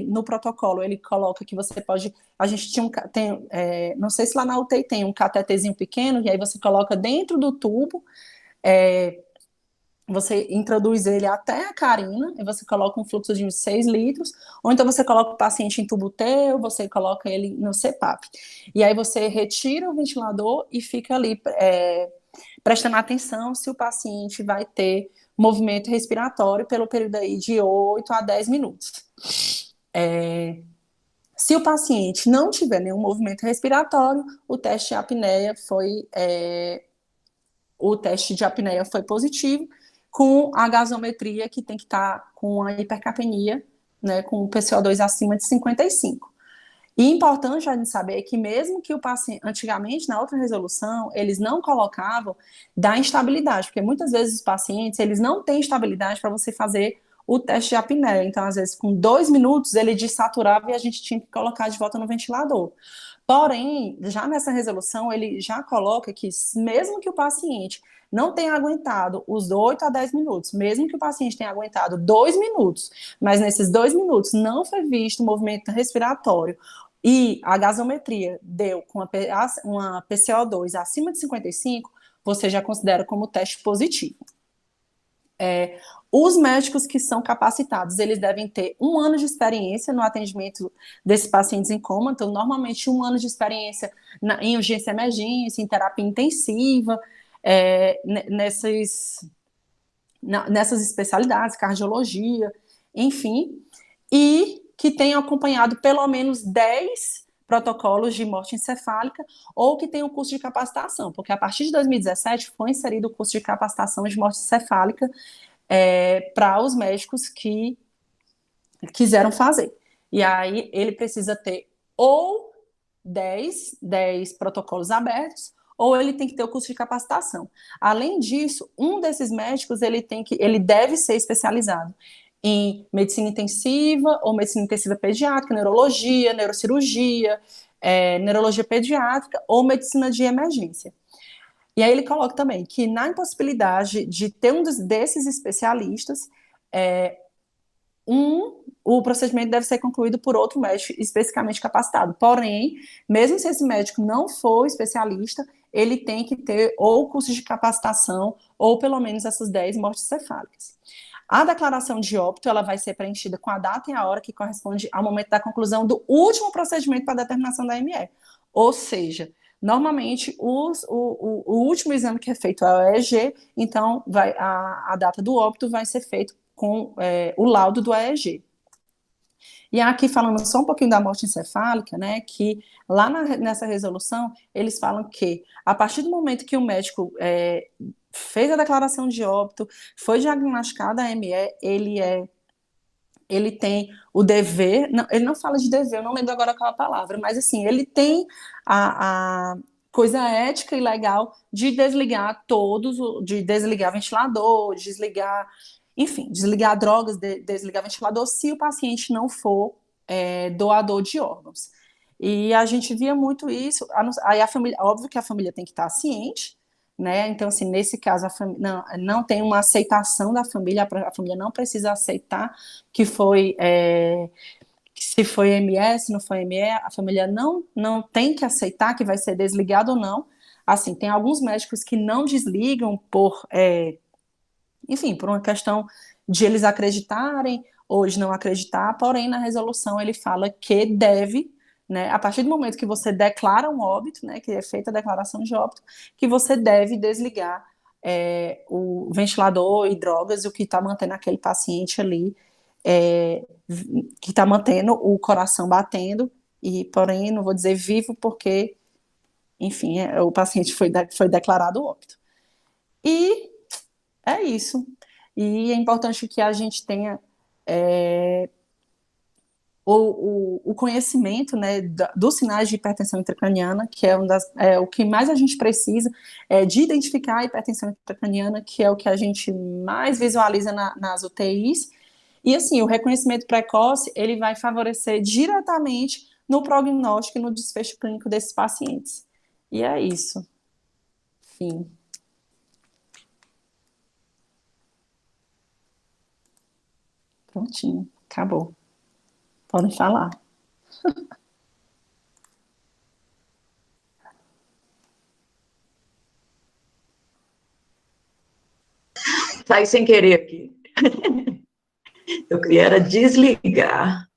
no protocolo ele coloca que você pode, a gente não sei se lá na UTI tem um catetezinho pequeno, e aí você coloca dentro do tubo, você introduz ele até a carina, e você coloca um fluxo de uns 6 litros, ou então você coloca o paciente em tubo T, ou você coloca ele no CPAP. E aí você retira o ventilador e fica ali prestando atenção se o paciente vai ter movimento respiratório pelo período aí de 8 a 10 minutos. Se o paciente não tiver nenhum movimento respiratório, o teste de apneia foi positivo, com a gasometria que tem que estar com a hipercapnia, né, com o PCO2 acima de 55. E importante a gente saber que mesmo que o paciente, antigamente, na outra resolução, eles não colocavam da instabilidade, porque muitas vezes os pacientes, eles não têm estabilidade para você fazer o teste de apneia. Então, às vezes, com 2 minutos, ele desaturava e a gente tinha que colocar de volta no ventilador. Porém, já nessa resolução, ele já coloca que, mesmo que o paciente não tenha aguentado os 8 a 10 minutos, mesmo que o paciente tenha aguentado 2 minutos, mas nesses 2 minutos não foi visto movimento respiratório e a gasometria deu com uma PCO2 acima de 55, você já considera como teste positivo. Os médicos que são capacitados, eles devem ter 1 ano de experiência no atendimento desses pacientes em coma, então, normalmente 1 ano de experiência em urgência e emergência, em terapia intensiva, nessas especialidades, cardiologia, enfim, e que tenham acompanhado pelo menos 10 protocolos de morte encefálica ou que tenham curso de capacitação, porque a partir de 2017 foi inserido o curso de capacitação de morte encefálica para os médicos que quiseram fazer. E aí ele precisa ter ou 10 protocolos abertos, ou ele tem que ter o curso de capacitação. Além disso, um desses médicos ele deve ser especializado em medicina intensiva ou medicina intensiva pediátrica, neurologia, neurocirurgia, neurologia pediátrica ou medicina de emergência. E aí ele coloca também que na impossibilidade de ter um desses especialistas, o procedimento deve ser concluído por outro médico especificamente capacitado. Porém, mesmo se esse médico não for especialista, ele tem que ter ou curso de capacitação ou pelo menos essas 10 mortes cefálicas. A declaração de óbito ela vai ser preenchida com a data e a hora que corresponde ao momento da conclusão do último procedimento para a determinação da ME. Ou seja, normalmente o último exame que é feito é o EEG, então a data do óbito vai ser feito com o laudo do EEG. E aqui falando só um pouquinho da morte encefálica, né, que lá nessa resolução eles falam que a partir do momento que o médico fez a declaração de óbito, foi diagnosticada a ME, ele tem o dever, não, ele não fala de dever, eu não lembro agora qual é a palavra, mas assim, ele tem coisa ética e legal de desligar todos, de desligar ventilador, desligar, enfim, desligar drogas, desligar ventilador, se o paciente não for doador de órgãos. E a gente via muito isso, aí a família, óbvio que a família tem que estar ciente, né? Então, assim, nesse caso, não tem uma aceitação da família, a família não precisa aceitar que foi se foi MS, não foi ME, a família não tem que aceitar que vai ser desligado ou não. Assim, tem alguns médicos que não desligam enfim, por uma questão de eles acreditarem ou de não acreditar, porém, na resolução ele fala que deve, né, a partir do momento que você declara um óbito, né, que é feita a declaração de óbito, que você deve desligar o ventilador e drogas, o que está mantendo aquele paciente ali é, que está mantendo o coração batendo, e porém, não vou dizer vivo, porque, enfim, o paciente foi declarado óbito. E é isso. E é importante que a gente tenha o conhecimento, né, dos sinais de hipertensão intracraniana, que o que mais a gente precisa de identificar a hipertensão intracraniana, que é o que a gente mais visualiza nas UTIs. E assim, o reconhecimento precoce, ele vai favorecer diretamente no prognóstico e no desfecho clínico desses pacientes. E é isso. Sim. Prontinho. Acabou. Podem falar.
Saí sem querer aqui. Eu queria era desligar.